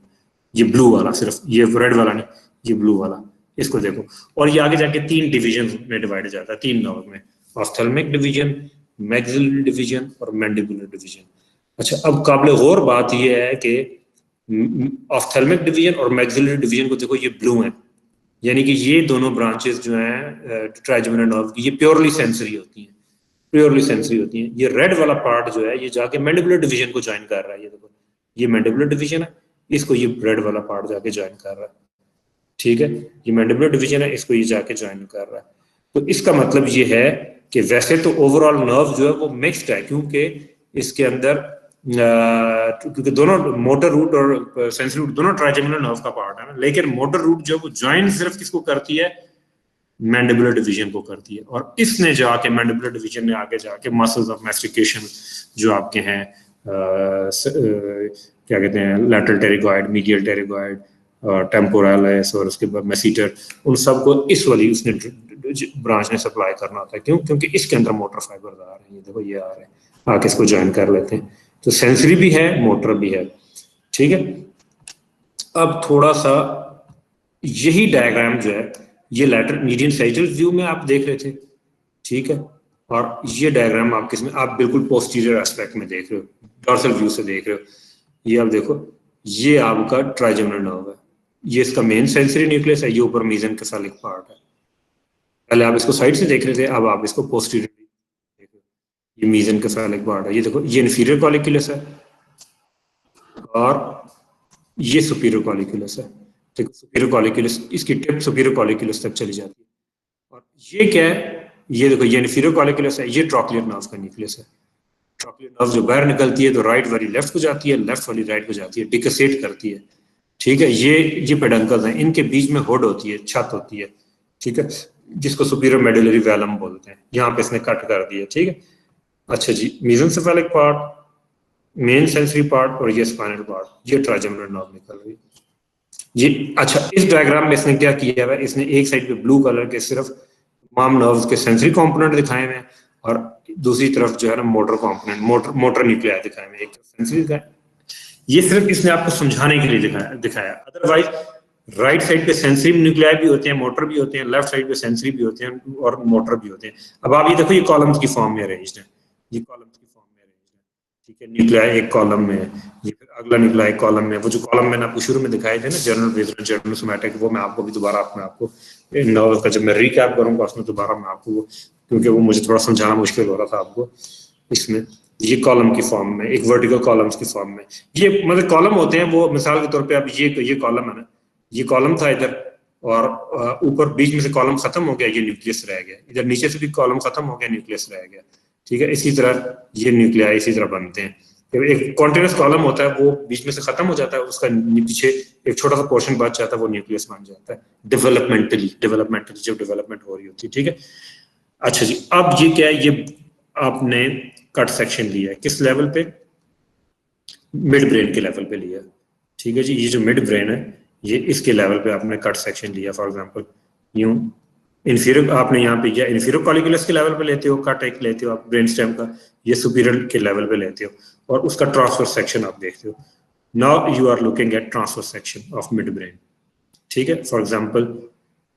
ये ब्लू वाला, सिर्फ ये रेड वाला नहीं, ये ब्लू वाला, इसको देखो। और ये आगे जाके 3 डिवीजन में डिवाइड जाता है, 3 नर्व में, ऑफ्थेल्मिक डिवीजन, मैक्सिलरी डिवीजन और मैंडिबुलर डिवीजन। अच्छा, अब काबिल गौर बात यह है कि ऑफ्थेल्मिक डिवीजन और मैक्सिलरी डिवीजन को देखो, ये ब्लू है, यानी कि ये दोनों ब्रांचेस जो हैं ट्राइजेमिनल नर्व की, ये प्योरली सेंसरी होती हैं, प्योरली सेंसरी होती हैं। ये रेड वाला पार्ट जो है ये जाके मैंडिबुलर डिवीजन को ज्वाइन कर रहा है, ये देखो, ये मैंडिबुलर डिवीजन है, इसको ये रेड वाला पार्ट जाके ज्वाइन कर रहा है, ठीक है, ये मैंडिबुलर डिवीजन है, इसको ये जाके ज्वाइन कर रहा है। तो इसका मतलब ये है कि वैसे तो ओवरऑल नर्व जो है वो मिक्स्ड है, क्योंकि इसके अंदर क्योंकि दोनों मोटर रूट और सेंसरी रूट दोनों ट्राइजेमिनल नर्व का पार्ट है ना, लेकिन मोटर रूट जो है वो ज्वाइन सिर्फ किसको करती है, मैंडिबुलर डिवीजन को करती है, और इसने जाके मैंडिबुलर डिवीजन ने आगे जाके मसल्स ऑफ मैस्टिकेशन जो आपके हैं क्या कहते हैं, लैटरल टेरिगॉइड, मीडियल टेरिगॉइड, टेम्पोरालिस और उसके बाद मेसीटर, उन सबको इस वाली उसने ब्रांच ने सप्लाई करना होता है। क्यों? क्योंकि इसके अंदर मोटर फाइबर आ रहे हैं, ये देखो ये आ रहे हैं, आके इसको ज्वाइन कर लेते हैं। तो सेंसरी भी है, मोटर भी है, ठीक है। अब थोड़ा सा यही डायग्राम जो है ये लैटरल मीडियन सैजिटल व्यू में आप देख रहे थे, ठीक है, और ये डायग्राम आप किसमें, आप बिल्कुल पोस्टीरियर एस्पेक्ट में देख रहे हो, डॉर्सल व्यू से देख रहे हो। ये आप देखो, ये आपका ट्राइजेमिनल नर्व है, ये इसका मेन सेंसरी न्यूक्लियस है, ये ऊपर मेसेनकेफालिक पार्ट है। पहले आप इसको साइड से देख रहे थे, अब आप इसको पोस्टीरियरली देख रहे हो, ये मेसेनकेफालिक पार्ट है। ये देखो, ये इन्फीरियर कॉलिक्यूलस है और ये सुपीरियर कॉलिक्यूलस है। देखो सुपीरियर कॉलिक्यूलस, इसकी टिप सुपीरियर कॉलिक्यूलस तक चली जाती है। और ये क्या है, ये देखो, ये इन्फीरियर कॉलिक्यूलस है, ये ट्रॉक्लियर नर्व का न्यूक्लियस है। ट्रॉक्लियर नर्व जो बाहर निकलती है तो राइट वाली लेफ्ट को जाती है, लेफ्ट वाली राइट को जाती है, डिकसेट करती है, ठीक है। ये पेडंकल्स हैं, इनके बीच में हुड होती है, छत होती है, ठीक है, जिसको सुपीरियर मेडुलरी वेलम बोलते हैं। यहाँ पे इसने कट कर दिया, ठीक है। अच्छा जी, मेसेनसेफेलिक पार्ट, मेन सेंसरी पार्ट और ये स्पाइनल पार्ट, ये ट्राइजेमिनल नर्व निकल रही है ये। अच्छा, इस डायग्राम में इसने क्या किया है, इसने एक साइड पे ब्लू कलर के सिर्फ तमाम नर्व्स के सेंसरी कंपोनेंट दिखाए हुए हैं और दूसरी तरफ जो है ना मोटर कंपोनेंट, मोटर न्यूक्लियाई दिखाए हुए हैं, एक सेंसरी दिखाए। ये सिर्फ इसने आपको समझाने के लिए दिखाया। अदरवाइज राइट साइड पे सेंसरी न्यूक्लियाई भी होते हैं, मोटर भी होते हैं, लेफ्ट साइड पे सेंसरी भी होते हैं और मोटर भी होते हैं। अब आप ये देखो, ये कॉलम्स की फॉर्म में अरेंज्ड है, ये कॉलम्स की फॉर्म में अरेंज्ड है, ठीक है। न्यूक्लियाई एक कॉलम में है, ये फिर अगला न्यूक्लियाई कॉलम में। वो जो कॉलम मैंने आपको शुरू में दिखाए थे ना, जनरल बेसल, जनरल सोमैटिक, वो मैं आपको भी दोबारा अपने आपको नर्व का जब मैं रिकैप करूंगा उसमें दोबारा मैं आपको वो, क्योंकि वो मुझे थोड़ा समझाना मुश्किल हो रहा था आपको इसमें। ये कॉलम की फॉर्म में, एक वर्टिकल कॉलम्स की फॉर्म में, ये मतलब कॉलम होते हैं वो। मिसाल के तौर पे अब ये कॉलम है ना, ये कॉलम था इधर और ऊपर बीच में से कॉलम खत्म हो गया, ये न्यूक्लियस रह गया। इधर नीचे से भी कॉलम खत्म हो गया, न्यूक्लियस रह गया, ठीक है। इसी तरह ये न्यूक्लियाई इसी तरह बनते हैं। एक कॉन्टिन्यूस कॉलम होता है, वो बीच में से खत्म हो जाता है, उसका पीछे एक छोटा सा पोर्शन बच जाता है, वो न्यूक्लियस बन जाता है डेवलपमेंटली जब डेवलपमेंट हो रही होती है, ठीक है। अच्छा जी, अब ये क्या है, ये आपने कट सेक्शन लिया है किस लेवल पे, मिड ब्रेन के लेवल पे लिया, ठीक है जी। ये जो मिड ब्रेन है, ये इसके लेवल पे आपने कट सेक्शन लिया। फॉर एग्जांपल यूं इन्फीरियर आपने यहाँ पे किया, इन्फीरियर कॉलिक्यूलस के लेवल पे लेते हो कट, एक लेते हो आप ब्रेन स्टेम का, ये सुपीरियर के लेवल पे लेते हो और उसका ट्रांसफर सेक्शन आप देखते हो। Now you are looking at transverse section of midbrain, ठीक है। फॉर एग्जाम्पल,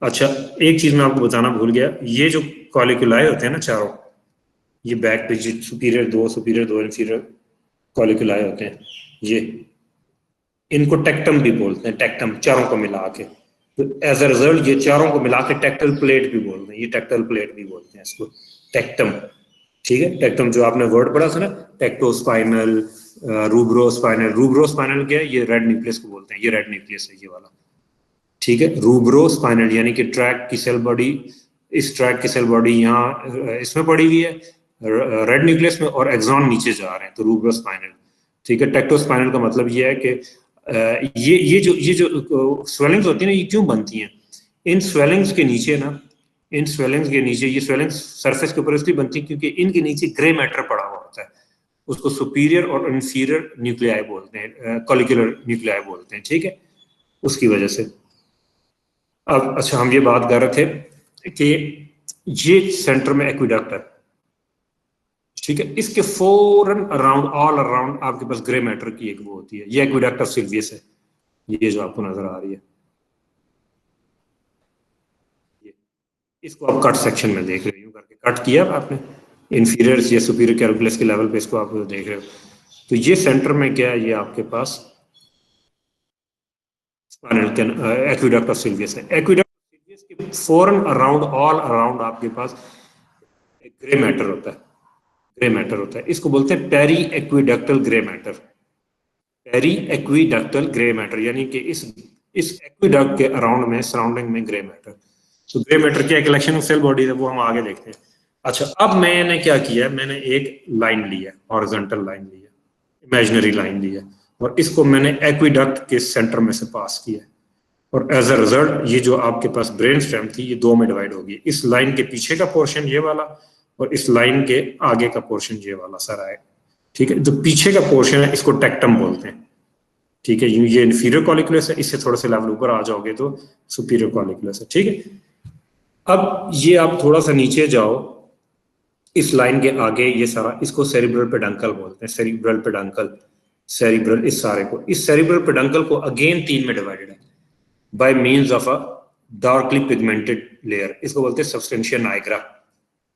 अच्छा एक चीज मैं आपको बताना भूल गया, ये जो कॉलिक्यूलाई होते हैं ना चारों, ये बैक पे सुपीरियर दो इन्फीरियर कॉलिक्यूलाई होते हैं, ये इनको टेक्टम भी बोलते हैं, टेक्टम चारों को मिला के। तो एज अ रिजल्ट ये चारों को मिला के टेक्टल प्लेट भी बोलते हैं, ये टेक्टल प्लेट भी बोलते हैं इसको, टेक्टम, ठीक है। टेक्टम जो आपने वर्ड पढ़ा था ना, टेक्टोस्पाइनल, रूब्रोस्पाइनल। रूब्रोस्पाइनल क्या है, ये रेड न्यूक्लियस को बोलते हैं, ये रेड न्यूक्लियस है ये वाला, ठीक है। रूब्रोस्पाइनल यानी कि ट्रैक की सेल बॉडी, इस ट्रैक की सेल बॉडी यहाँ इसमें पड़ी हुई है रेड न्यूक्लियस में और एक्सॉन नीचे जा रहे हैं, तो रूब्रोस्पाइनल, ठीक है। टेक्टोस्पाइनल का मतलब ये है कि ये जो स्वेलिंग्स होती है ना, ये क्यों बनती हैं, इन स्वेलिंग्स के नीचे ना, इन स्वेलिंग्स के नीचे, ये स्वेलिंग्स सरफेस के ऊपर इसलिए बनती है क्योंकि इनके नीचे ग्रे मैटर पड़ा हुआ होता है, उसको सुपीरियर और इन्फीरियर न्यूक्लियाई बोलते हैं, कॉलिक्यूलर न्यूक्लियाई बोलते हैं, ठीक है, उसकी वजह से। अब अच्छा, हम ये बात कर रहे थे कि ये सेंटर में एक्विडक्ट है, ठीक है। इसके फौरन अराउंड, ऑल अराउंड आपके पास ग्रे मैटर की एक वो होती है, ये एक्विडक्ट ऑफ सिल्वियस है, ये जो आपको नजर आ रही है, ये इसको आप कट सेक्शन में देख रहे हो, करके कट किया आपने इंफीरियर या सुपीरियर कैलकुलस के लेवल पे, इसको आप देख रहे हो। तो ये सेंटर में क्या है, ये आपके पास एक्विडक्ट ऑफ सिल्वियस है। एक्विडक्ट ऑफ सिल्वियस के फौरन अराउंड, ऑल अराउंड आपके पास एक ग्रे मैटर होता है, ग्रे मैटर होता है, इसको बोलते हैं periaqueductal grey matter, periaqueductal grey matter, यानी कि इस एक्विडक्ट के अराउंड में, सराउंडिंग में ग्रे मैटर। तो ग्रे मैटर क्या कलेक्शन ऑफ सेल बॉडी है, वो हम आगे देखते हैं। अच्छा, अब मैंने क्या किया, मैंने एक लाइन लिया, हॉरिजॉन्टल लाइन लिया, इमेजिनरी लाइन लिया, और इसको मैंने एक्विडक्ट के सेंटर में से पास किया, और एज अ रिजल्ट ये जो आपके पास ब्रेन स्टेम थी, ये दो में डिवाइड होगी। इस लाइन के पीछे का पोर्शन ये वाला और इस लाइन के आगे का पोर्शन ये वाला सारा है, ठीक है, जो पीछे का पोर्शन है इसको टेक्टम बोलते हैं। ठीक है, ये इन्फीरियर कॉलिकुलस है, इससे थोड़ा सा लेवल ऊपर आ जाओगे तो सुपीरियर कॉलिकुलस है। ठीक है, अब ये आप थोड़ा सा नीचे जाओ, इस लाइन के आगे ये सारा, इसको सेरिब्रल पेडंकल बोलते हैं, सेरिब्रल पेडंकल, सेरिब्रल, इस सारे को, इस सेरिब्रल पेडंकल को अगेन 3 में डिवाइडेड है by means of a darkly pigmented layer. इसको बोलते हैं substantia nigra,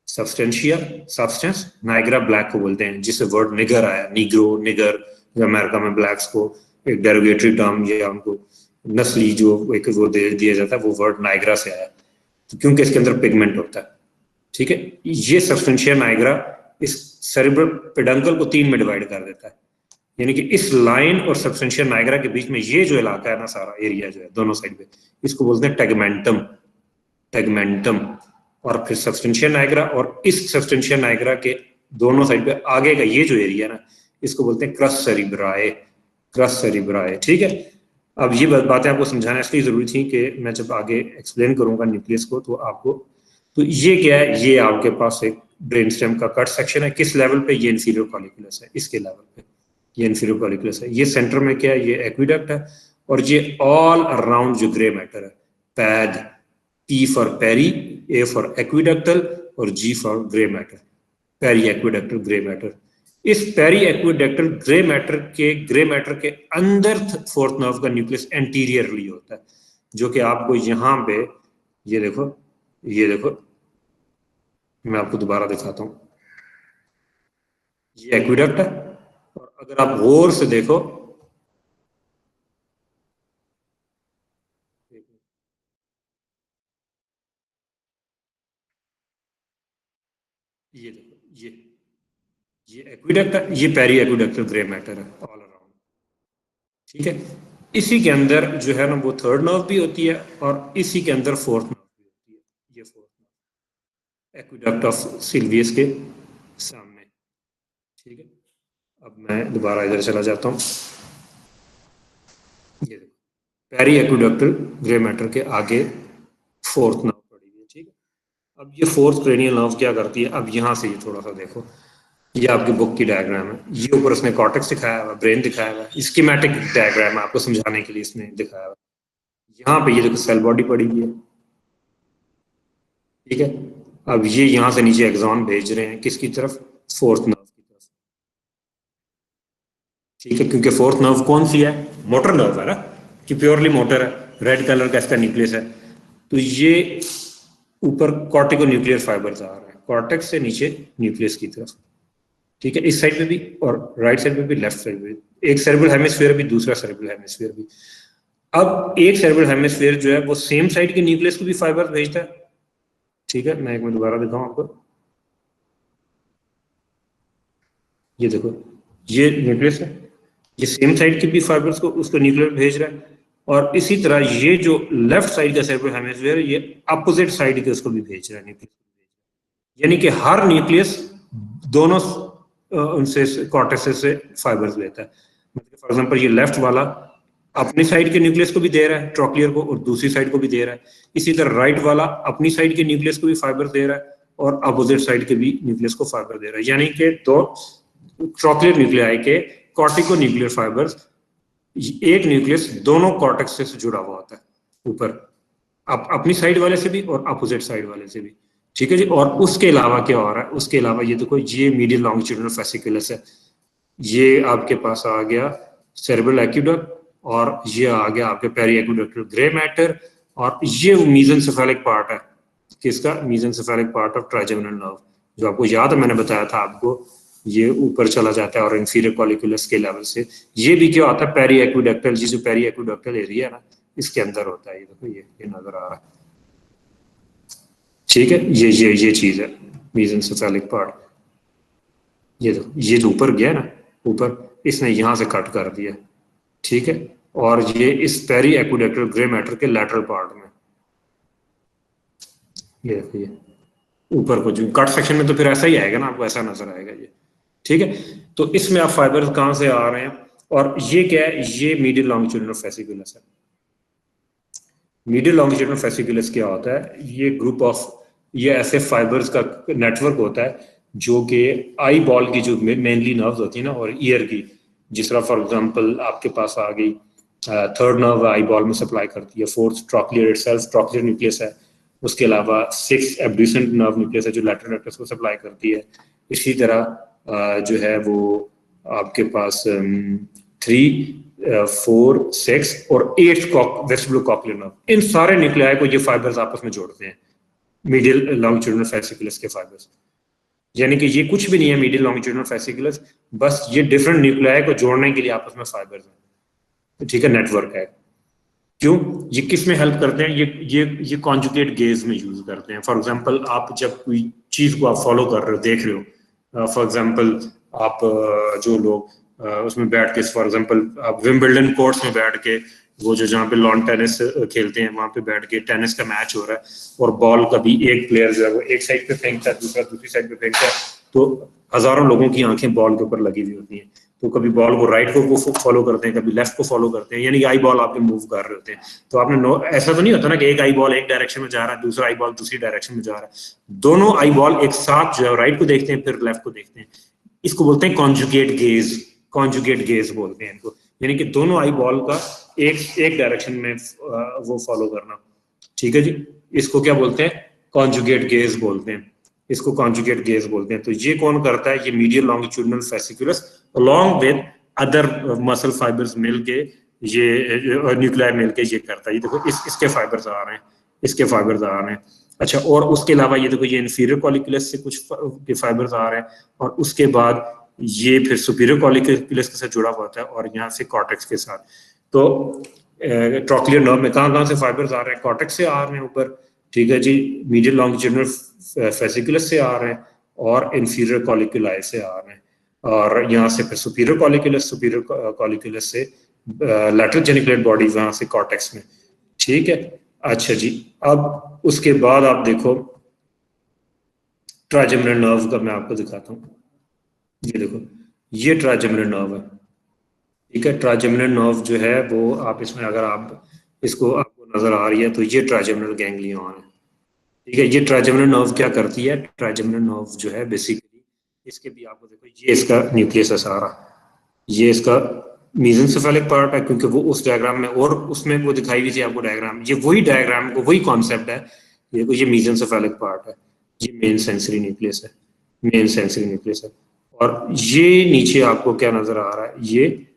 substantia, substance nigra black को बोलते हैं, जिससे वर्ड निगर आया, निग्रो, निगर, जो अमेरिका में ब्लैक्स को एक डेरोगेटरी टर्म या उनको नस्ली जो एक वो दे दिया जाता है, वो वर्ड नाइग्रा से आया, तो क्योंकि इसके अंदर पिगमेंट होता है। ठीक है, ये सब्सटेंशिया नाइग्रा इस सेरिब्रल पेडंकल को 3 में डिवाइड कर देता है, यानी कि इस लाइन और सब्सटेंशिया नाइग्रा के बीच में ये जो इलाका है ना, सारा एरिया जो है दोनों साइड पे, इसको बोलते हैं टेगमेंटम, टेगमेंटम। और फिर सब्सटेंशिया नाइग्रा और इस सब्सटेंशिया नाइग्रा के दोनों साइड पे आगे का ये जो एरिया ना, इसको बोलते हैं क्रस सेरिब्राए, क्रस सेरिब्राए। ठीक है, अब ये बातें आपको समझाना इसलिए जरूरी थी कि मैं जब आगे एक्सप्लेन करूंगा न्यूक्लियस को तो आपको, तो ये क्या है, ये आपके पास एक ब्रेन स्टेम का कट सेक्शन है। किस लेवल पे? ये इन्फीरियर कॉलिकुलस है, इसके लेवल पे ये इन्फीरियर कॉलिकुलस है। ये सेंटर में क्या है? ये एक्विडक्ट है, और ये ऑल अराउंड जो ग्रे मैटर है, pad, P for peri, A for aqueductal और G for grey matter, periaqueductal grey matter. इस पेरी एक्विडक्टल ग्रे मैटर के अंदर फोर्थ नर्व का न्यूक्लियस एंटीरियरली होता है, जो कि आपको यहाँ पे ये देखो, ये देखो, मैं आपको दोबारा दिखाता हूं, ये एक्विडक्ट है, और अगर आप गौर से देखो, ये देखो, ये एक्विडक्ट है, ये पेरी एक्विडक्टल ग्रे मैटर है ऑल अराउंड। ठीक है, इसी के अंदर जो है ना वो थर्ड नर्व भी होती है, और इसी के अंदर फोर्थ नर्व भी होती है, ये fourth nerve aqueduct of Silvius के सामने। ठीक है, अब मैं दोबारा इधर चला जाता हूँ, ये देखो पेरी एक्विडक्टल ग्रे मैटर के आगे फोर्थ नर्व पड़ी हुई है। ठीक है, अब ये फोर्थ क्रेनियल नर्व क्या करती है, अब यहाँ से ये थोड़ा सा देखो, ये आपकी बुक की डायग्राम है, ये ऊपर उसने कॉर्टेक्स दिखाया हुआ, ब्रेन दिखाया हुआ, स्कीमेटिक डायग्राम आपको समझाने के लिए इसने दिखाया हुआ। यहाँ पे ये देखो सेल बॉडी पड़ी हुई है। ठीक है, अब ये यहाँ से नीचे एक्सॉन भेज रहे हैं किसकी तरफ? फोर्थ नर्व की तरफ। ठीक है, क्योंकि फोर्थ नर्व कौन सी है? मोटर नर्व है ना, कि प्योरली मोटर है, रेड कलर का इसका न्यूक्लियस है। तो ये ऊपर कॉर्टिको न्यूक्लियर फाइबर्स आ रहे हैं कॉर्टेक्स से नीचे न्यूक्लियस की तरफ। ठीक है, इस साइड पे भी और राइट साइड पे भी, लेफ्ट साइड पे भी, एक सेरेब्रल हेमिस्फीयर भी, दूसरा सेरेब्रल हेमिस्फीयर भी। अब एक सेरेब्रल हेमिस्फीयर जो है वो सेम साइड के न्यूक्लियस को भी फाइबर भेजता है। ठीक है, मैं एक मिनट दोबारा दिखाऊं आपको, ये देखो, ये न्यूक्लियस है, ये सेम साइड के भी फाइबर्स को उसको न्यूक्लियर भेज रहा है, और इसी तरह ये जो लेफ्ट साइड का सेरेब्रल हेमिस्फीयर ये अपोजिट साइड के उसको भी भेज रहा है न्यूक्लियस, यानी कि हर न्यूक्लियस दोनों उनसे कॉर्टेक्स से फाइबर्स लेता है। फॉर एग्जांपल ये लेफ्ट वाला अपनी साइड के न्यूक्लियस को भी दे रहा है ट्रोक्लियर को, और दूसरी साइड को भी दे रहा है। इसी तरह राइट वाला अपनी साइड के न्यूक्लियस को भी फाइबर दे रहा है, और अपोजिट साइड के भी न्यूक्लियस को फाइबर दे रहा है, यानी कि दो ट्रोक्लियर न्यूक्लियाई के कॉर्टिको न्यूक्लियर फाइबर्स, एक न्यूक्लियस दोनों कॉर्टेक्स से जुड़ा हुआ होता है, ऊपर अपनी साइड वाले से भी और अपोजिट साइड वाले से भी। ठीक है जी, और उसके अलावा क्या हो रहा है? उसके अलावा ये देखो, ये मीडियल लॉन्गिट्यूडिनल फेसिकुलस है, ये आपके पास आ गया सेरेब्रल एक्विडक्ट, और ये आ गया आपके पेरी एक्विडक्टल ग्रे मैटर, और ये मीजेंसेफेलिक पार्ट है, किसका? मीजेंसेफेलिक पार्ट ऑफ ट्राइजेमिनल नर्व, जो आपको याद है मैंने बताया था आपको, ये ऊपर चला जाता है और इंफीरियर कॉलिकुलस के लेवल से ये भी क्या होता है? पेरी एक्विडक्टल, जो पेरी एक्विडक्टल एरिया है ना, इसके अंदर होता है। ये देखो, ये नजर आ रहा है। ठीक है, ये चीज है मीजेंसेफेलिक पार्ट, ये देखो, ये जो ऊपर गया ना, ऊपर इसने यहां से कट कर दिया। ठीक है, और ये इस पेरी एक्विडक्टल ग्रे मैटर के लैटरल पार्ट में, ये देखो, ये ऊपर को जो कट सेक्शन में तो फिर ऐसा ही आएगा ना, आपको ऐसा नजर आएगा ये। ठीक है, तो इसमें आप फाइबर्स कहां से आ रहे हैं? और ये क्या है? ये मीडियल लॉन्गिट्यूडिनल फेसिकुलस है। मीडियल लॉन्गिट्यूडिनल फेसिकुलस क्या होता है? ये ग्रुप ऑफ, ये ऐसे फाइबर्स का नेटवर्क होता है जो कि आई बॉल की जो मेनली नर्व्स होती है ना और ईयर की, जिस तरह फॉर एग्जांपल आपके पास आ गई थर्ड नर्व आई बॉल में सप्लाई करती है, fourth trochlear itself trochlear nucleus है, उसके अलावा सिक्स एब्ड्यूसेंट नर्व न्यूक्लियस है जो लैटरल रेक्टस को सप्लाई करती है। इसी तरह जो है वो आपके पास 3, 4, 6 और 8 वेस्टिबुलो कॉक्लियर नर्व, इन सारे न्यूक्लियाई को ये फाइबर्स आपस में जोड़ते हैं, मीडियल लॉन्गिट्यूडिनल फेसिकुलस के फाइबर्स। यानी कि ये कुछ भी नहीं है मीडियल लॉन्गिट्यूडिनल फेसिकुलस, बस ये डिफरेंट न्यूक्लियाई को जोड़ने के लिए आपस में फाइबर्स हैं, ठीक है, नेटवर्क है। क्यों? ये किस में हेल्प करते हैं? ये कॉन्जुगेट गेज में यूज करते हैं। फॉर एग्जांपल आप जब कोई चीज को आप फॉलो कर रहे हो, देख रहे हो, फॉर एग्जांपल आप जो लोग उसमें बैठ के, फॉर एग्जांपल आप विंबलडन कोर्ट्स में बैठ के, वो जो जहाँ पे लॉन टेनिस खेलते हैं वहां पे बैठ के टेनिस का मैच हो रहा है और बॉल कभी एक प्लेयर जो है वो एक साइड पे फेंकता है, दूसरा दूसरी साइड पे फेंकता है, तो हजारों लोगों की आंखें बॉल के ऊपर लगी हुई होती हैं। तो कभी बॉल को राइट को फॉलो करते हैं, कभी लेफ्ट को फॉलो करते हैं, यानी आई बॉल आपके मूव कर रहे होते हैं। तो आपने ऐसा तो नहीं होता ना कि एक आई बॉल एक डायरेक्शन में जा रहा है, दूसरा आई बॉल दूसरी डायरेक्शन में जा रहा है। दोनों आई बॉल एक साथ जो है राइट को देखते हैं फिर लेफ्ट को देखते हैं। इसको बोलते हैं कॉन्जुगेट गेज, कॉन्जुगेट गेज बोलते हैं इनको, यानी कि दोनों आई बॉल का एक डायरेक्शन में वो फॉलो करना, ठीक है जी। इसको क्या बोलते हैं? कॉन्जुगेट गेज बोलते हैं, इसको कॉन्जुगेट गेज बोलते हैं। तो ये कौन करता है? ये medial longitudinal fasciculus along with other muscle fibres मिलके, ये न्यूक्लियर मिलके ये करता है। ये देखो इसके फाइबर्स आ रहे हैं, इसके फाइबर्स आ रहे हैं। अच्छा, और उसके अलावा ये देखो ये इन्फीरियर कॉलिकुलस से कुछ फाइबर्स आ रहे हैं, और उसके बाद ये फिर सुपीरियर कॉलिकुलस के साथ जुड़ा हुआ होता है, और यहाँ से कॉर्टेक्स के साथ। तो ट्रॉक्लियर नर्व में कहाँ से फाइबर्स आ रहे हैं? कॉर्टेक्स से आ रहे हैं ऊपर, ठीक है जी, मीडियल लॉन्गिट्यूडिनल फेसिकुलस से आ रहे हैं और इंफीरियर कॉलिकुलाई से आ रहे हैं, और यहाँ से फिर सुपीरियर कॉलिकुलस से लैटरल जेनिकुलेट बॉडी, वहां से कॉर्टेक्स में, ठीक है। अच्छा जी, अब उसके बाद आप देखो ट्राइजेमिनल नर्व का मैं आपको दिखाता हूँ। ये देखो, ये ट्राइजेमिनल नर्व है, ठीक है। ट्राइजेमिनल नर्व जो है वो आप इसमें अगर आप इसको आपको नजर आ रही है तो ये ट्राइजेमिनल गैंग्लियन है, ठीक है। ये ट्राइजेमिनल नर्व क्या करती है? ट्राइजेमिनल नर्व जो है बेसिकली, इसके भी आपको देखो, ये इसका न्यूक्लियस है सारा, ये इसका मीजेंसेफेलिक पार्ट है, क्योंकि वो उस डायग्राम में और उसमें वो दिखाई हुई थी आपको डायग्राम, ये वही डायग्राम को वही कॉन्सेप्ट है। देखो ये मीजेंसेफेलिक पार्ट है, ये मेन सेंसरी न्यूक्लियस है, मेन सेंसरी न्यूक्लियस है। और ये नीचे आपको क्या नजर आ रहा है? ये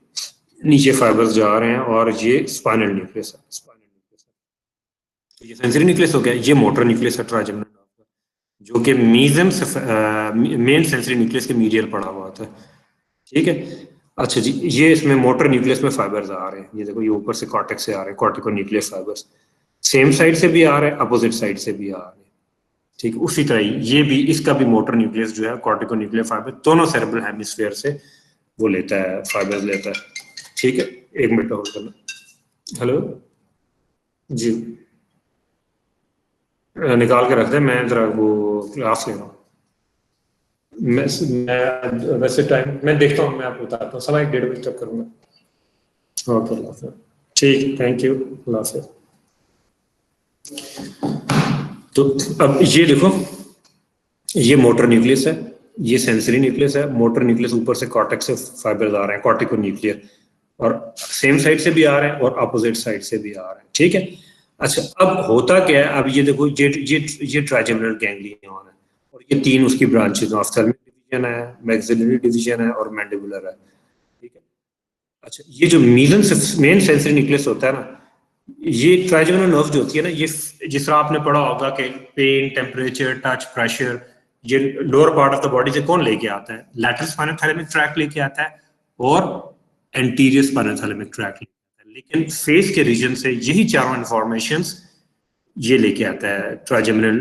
नीचे फाइबर्स जा रहे हैं, और ये स्पाइनल न्यूक्लियस है, स्पाइनल न्यूक्लियस है। तो ये सेंसरी न्यूक्लियस हो गया, ये मोटर न्यूक्लियस है ट्राइजेमिनल नर्व का, जो कि मेन सेंसरी न्यूक्लियस के मीडियल पड़ा हुआ होता है, ठीक है। अच्छा जी, ये इसमें मोटर न्यूक्लियस में फाइबर्स आ रहे हैं, ये देखो ये ऊपर से कॉर्टेक्स से आ रहे हैं, cortico nucleus fibres, same side से भी आ रहे हैं, अपोजिट साइड से भी आ रहे हैं, ठीक है। उसी तरह ये भी, इसका भी मोटर न्यूक्लियस जो है कॉर्टिको न्यूक्लियर फाइबर दोनों सेरेब्रल हेमिस्फीयर से वो लेता है, फाइबर्स लेता है, ठीक है। एक मिनट होल्ड करना। हेलो जी, निकाल के रख दे, मैं जरा वो क्लास ले रहा हूँ। मैं वैसे टाइम मैं देखता हूँ, मैं आपको बताता हूँ, 1:30 तक करूँगा। ओके, अल्लाह हाफ़िज़। ठीक, थैंक यू, अल्लाह हाफ़िज़। तो अब ये देखो, ये मोटर न्यूक्लियस है, ये सेंसरी न्यूक्लियस है। मोटर न्यूक्लियस ऊपर से कॉर्टेक्स से फाइबर्स आ रहे हैं, कॉर्टिको न्यूक्लियर, और सेम साइड से भी आ रहे हैं और अपोजिट साइड से भी आ रहे हैं, ठीक है। अच्छा, अब होता क्या है? अब ये देखो, ये ट्राइजेमिनल गैंग्लियन है, और ये तीन उसकी ब्रांचेज, ऑफ्थेल्मिक डिवीजन है, मैक्सिलरी डिवीजन है और मैंडिबुलर है, ठीक है। अच्छा, ये जो मेन सेंसरी न्यूक्लियस होता है ना, ये ट्राइजेमिनल नर्व जो होती है ना, ये जिस तरह आपने पढ़ा होगा कि पेन, टेम्परेचर, टच, प्रेशर, ये lower part of the body से कौन लेके आता है? लैटरल स्पाइनल थैलेमिक ट्रैक्ट लेके आता है, और एंटीरियर स्पाइनल थैलेमिक ट्रैक्ट लेके आता है। लेकिन फेस के रीजन से यही चारों इंफॉर्मेशंस ये लेके आता है, ट्राइजेमिनल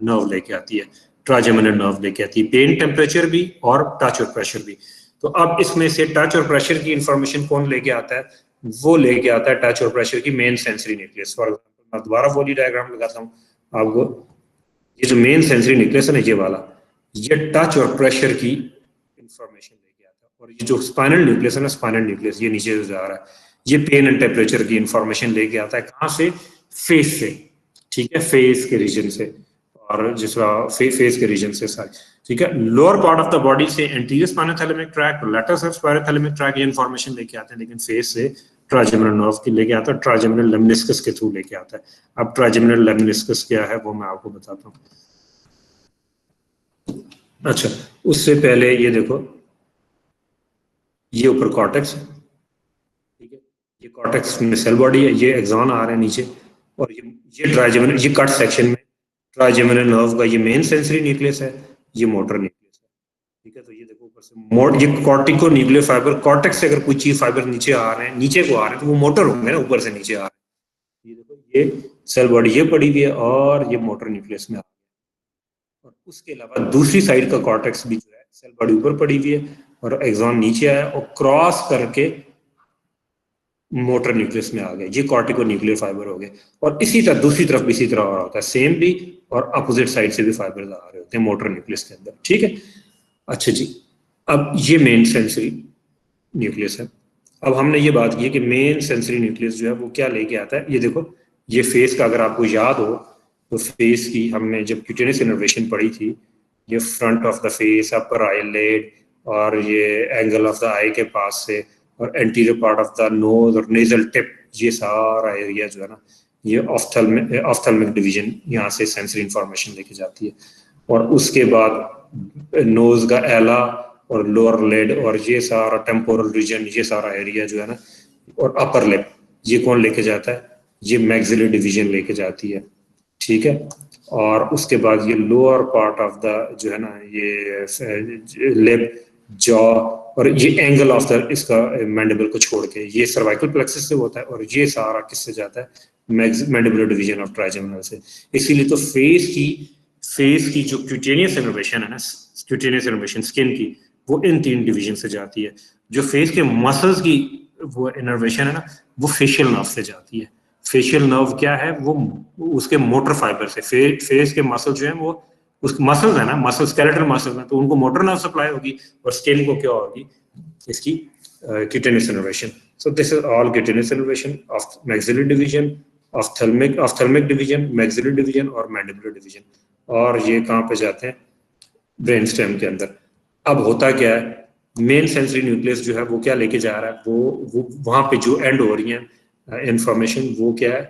नर्व लेके आती है, ट्राइजेमिनल नर्व लेके आती है, पेन, टेम्परेचर भी और टच और प्रेशर भी। तो अब इसमें से टच और प्रेशर की इंफॉर्मेशन कौन लेके आता है? वो लेके आता है टच और प्रेशर की main sensory nucleus. For example मैं दोबारा वो डायग्राम लगाता हूँ आपको। ये जो मेन सेंसरी न्यूक्लियस है ना, ये वाला, ये टच और प्रेशर की इंफॉर्मेशन लेके आता है, और ये जो स्पाइनल न्यूक्लियस है ना, स्पाइनल न्यूक्लियस ये नीचे से जा रहा है, ये पेन एंड टेम्परेचर की इंफॉर्मेशन लेके आता है। कहाँ से? फेस से, ठीक है, फेस के रीजन से, और जिस फेस के रीजन से सारी। ठीक है। Lower part of the body से एंटीरियर स्पाइनोथैलेमिक ट्रैक्ट और लेटरल स्पाइनोथैलेमिक ट्रैक्ट ये इन्फॉर्मेशन लेके आते हैं, लेकिन फेस से ट्राइजेमिनल नर्व की लेके आता है, ट्राइजेमिनल लेमिनिस्कस के थ्रू लेके आता है। अब ट्राइजेमिनल लेमिनिस्कस क्या है वो मैं आपको बताता हूँ। अच्छा, उससे पहले ये देखो, ये ऊपर कॉर्टेक्स, ठीक है, ये कॉर्टेक्स में सेल बॉडी है, ये एक्सॉन आ रहे हैं नीचे, और ये ट्राइजेमिनल, ये कट सेक्शन में ट्राइजेमिनल नर्व का ये मेन सेंसरी न्यूक्लियस है, ये मोटर न्यूक्लियस है, ठीक है। तो ये देखो ऊपर से ये कॉर्टिको न्यूक्लियर फाइबर, कॉर्टेक्स से अगर कोई चीज फाइबर नीचे आ रहे हैं, नीचे को आ रहे हैं, तो वो मोटर होंगे ना, ऊपर से नीचे आ रहे हैं। ये देखो, ये सेल बॉडी ये पड़ी हुई है और ये मोटर न्यूक्लियस में आ रही है। और उसके अलावा दूसरी साइड का कॉर्टेक्स भी जो है, सेल बॉडी ऊपर पड़ी हुई है और एक्सॉन नीचे आया और क्रॉस करके मोटर न्यूक्लियस में आ गए, ये कॉर्टिको न्यूक्लियर फाइबर हो गए। और इसी तरह दूसरी तरफ भी इसी तरह हो रहा होता है, सेम भी, और अपोजिट साइड से भी फाइबर आ रहे होते हैं मोटर न्यूक्लियस के अंदर, ठीक है। अच्छा जी, अब ये मेन सेंसरी न्यूक्लियस है। अब हमने ये बात की है कि मेन सेंसरी न्यूक्लियस जो है वो क्या लेके आता है। ये देखो, ये फेस का अगर आपको याद हो तो फेस की हमने जब क्यूटेनियस इनर्वेशन पढ़ी थी, ये front of the face, upper eyelid, और ये एंगल ऑफ द आई के पास से, और anterior part of the nose और नेजल टिप, ये सारा एरिया जो है ना, ये ऑफ्थल्मिक डिवीजन यहाँ से सेंसरी इंफॉर्मेशन लेके जाती है। और उसके बाद नोज का एला और लोअर लिड और ये सारा टेम्पोरल रीजन, ये सारा एरिया जो है ना, और अपर लिप, ये कौन लेके जाता है, ये मैक्सिलरी डिवीजन लेके जाती है, ठीक है। और उसके बाद ये लोअर पार्ट ऑफ द जो है ना, ये लिप, जॉ, और ये एंगल ऑफ द इसका मैंडिबल को छोड़ के ये सर्वाइकल प्लेक्सस से होता है, और ये सारा किससे जाता है, मैंडिबुलर डिवीजन ऑफ ट्राइजेमिनल से। इसीलिए तो फेस की जो क्यूटेनियस इनर्वेशन है ना, क्यूटेनियस इनर्वेशन स्किन की, वो इन 3 डिवीजन से जाती है। जो फेस के मसल्स की वो इनर्वेशन है ना, वो फेशियल नर्व से जाती है। फेशियल नर्व क्या है, वो उसके मोटर फाइबर से, फेस के मसल जो है वो, उस मसल्स है ना, मसल स्केलेटल मसल्स हैं, तो उनको मोटर नर्व सप्लाई होगी, और स्किन को क्या होगी, इसकी cutaneous innervation. So this is all cutaneous innervation of maxillary division, ophthalmic division, maxillary division और मैंडिबुलर डिवीजन। और ये कहाँ पे जाते हैं, ब्रेन स्टेम के अंदर। अब होता क्या है, मेन सेंसरी न्यूक्लियस जो है वो क्या लेके जा रहा है, वो वहां पे जो एंड हो रही है इंफॉर्मेशन, वो क्या है,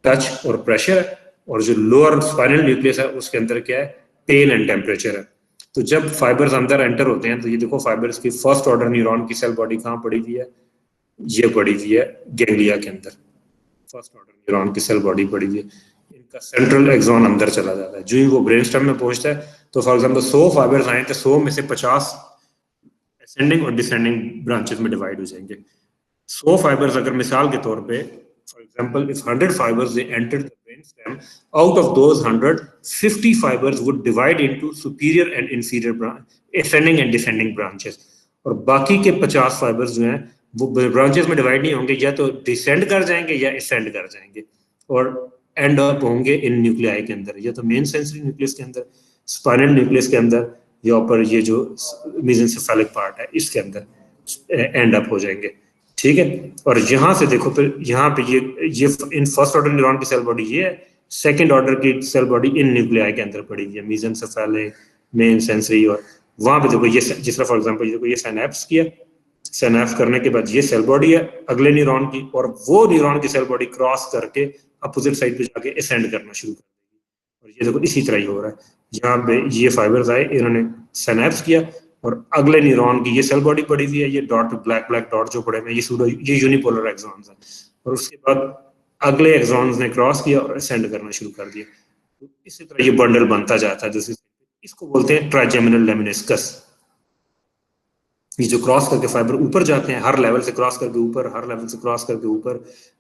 टच और प्रेशर है। और जो लोअर स्पाइनल न्यूक्लियस है उसके अंदर क्या है, पेन एंड टेम्परेचर है। तो जब फाइबर्स अंदर एंटर होते हैं, तो ये देखो फाइबर्स की फर्स्ट ऑर्डर न्यूरॉन की सेल बॉडी कहाँ पड़ी हुई है, ये पड़ी हुई है गैंग्लिया के अंदर, फर्स्ट ऑर्डर न्यूरॉन की सेल बॉडी पड़ी हुई है। इनका सेंट्रल एक्सॉन अंदर चला जाता है, जो ही वो ब्रेन स्टेम में पहुंचता है, तो फॉर एग्जांपल 100 फाइबर्स आए तो 100 में से 50 असेंडिंग और डिसेंडिंग ब्रांचेस में डिवाइड हो जाएंगे। 100 फाइबर्स अगर मिसाल के तौर पे, for example if 100 fibers they entered the brain stem, out of those 100, 50 fibers would divide into superior and inferior branch, ascending and descending branches, और बाकी के 50 फाइबर्स जो हैं वो ब्रांचेस में डिवाइड नहीं होंगे, या तो डिसेंड कर जाएंगे या असेंड कर जाएंगे, और एंड अप होंगे इन न्यूक्लियाई के अंदर, या तो मेन सेंसरी न्यूक्लियस के अंदर, स्पाइनल न्यूक्लियस के अंदर, या ऊपर ये जो मेसेंसेफेलिक पार्ट है इसके अंदर एंड अप हो जाएंगे, ठीक है। और यहाँ से देखो, फिर यहाँ पे ये इन फर्स्ट ऑर्डर न्यूरॉन की सेल बॉडी ये है, सेकंड ऑर्डर की सेल बॉडी इन न्यूक्लियाई के अंदर पड़ी हुई है, मेसेंसेफेलिक, मेन सेंसरी, और वहां पे देखो ये जिस तरह फॉर एग्जांपल ये देखो, ये सिनैप्स किया, सिनैप्स करने के बाद ये सेल बॉडी है अगले न्यूरॉन की, और वो न्यूरॉन की सेल बॉडी क्रॉस करके अपोजिट साइड पे जाके असेंड करना शुरू कर देगी। और ये देखो इसी तरह ही हो रहा है, यहाँ पे ये फाइबर्स आए, इन्होंने सिनैप्स किया, और अगले न्यूरॉन की ये सेल बॉडी पड़ी हुई है, ये डॉट ब्लैक डॉट जो पड़े हुए हैं, ये यूनिपोलर एक्सॉन्स है, और उसके बाद अगले एक्सॉन्स ने क्रॉस किया और असेंड करना शुरू कर दिया। तो इसी तरह ये बंडल बनता जाता है, जैसे इसको बोलते हैं ट्राइजेमिनल लेमिनिस्कस। ये जो क्रॉस करके फाइबर ऊपर जाते हैं, हर लेवल से क्रॉस करके ऊपर, हर लेवल से क्रॉस करके ऊपर,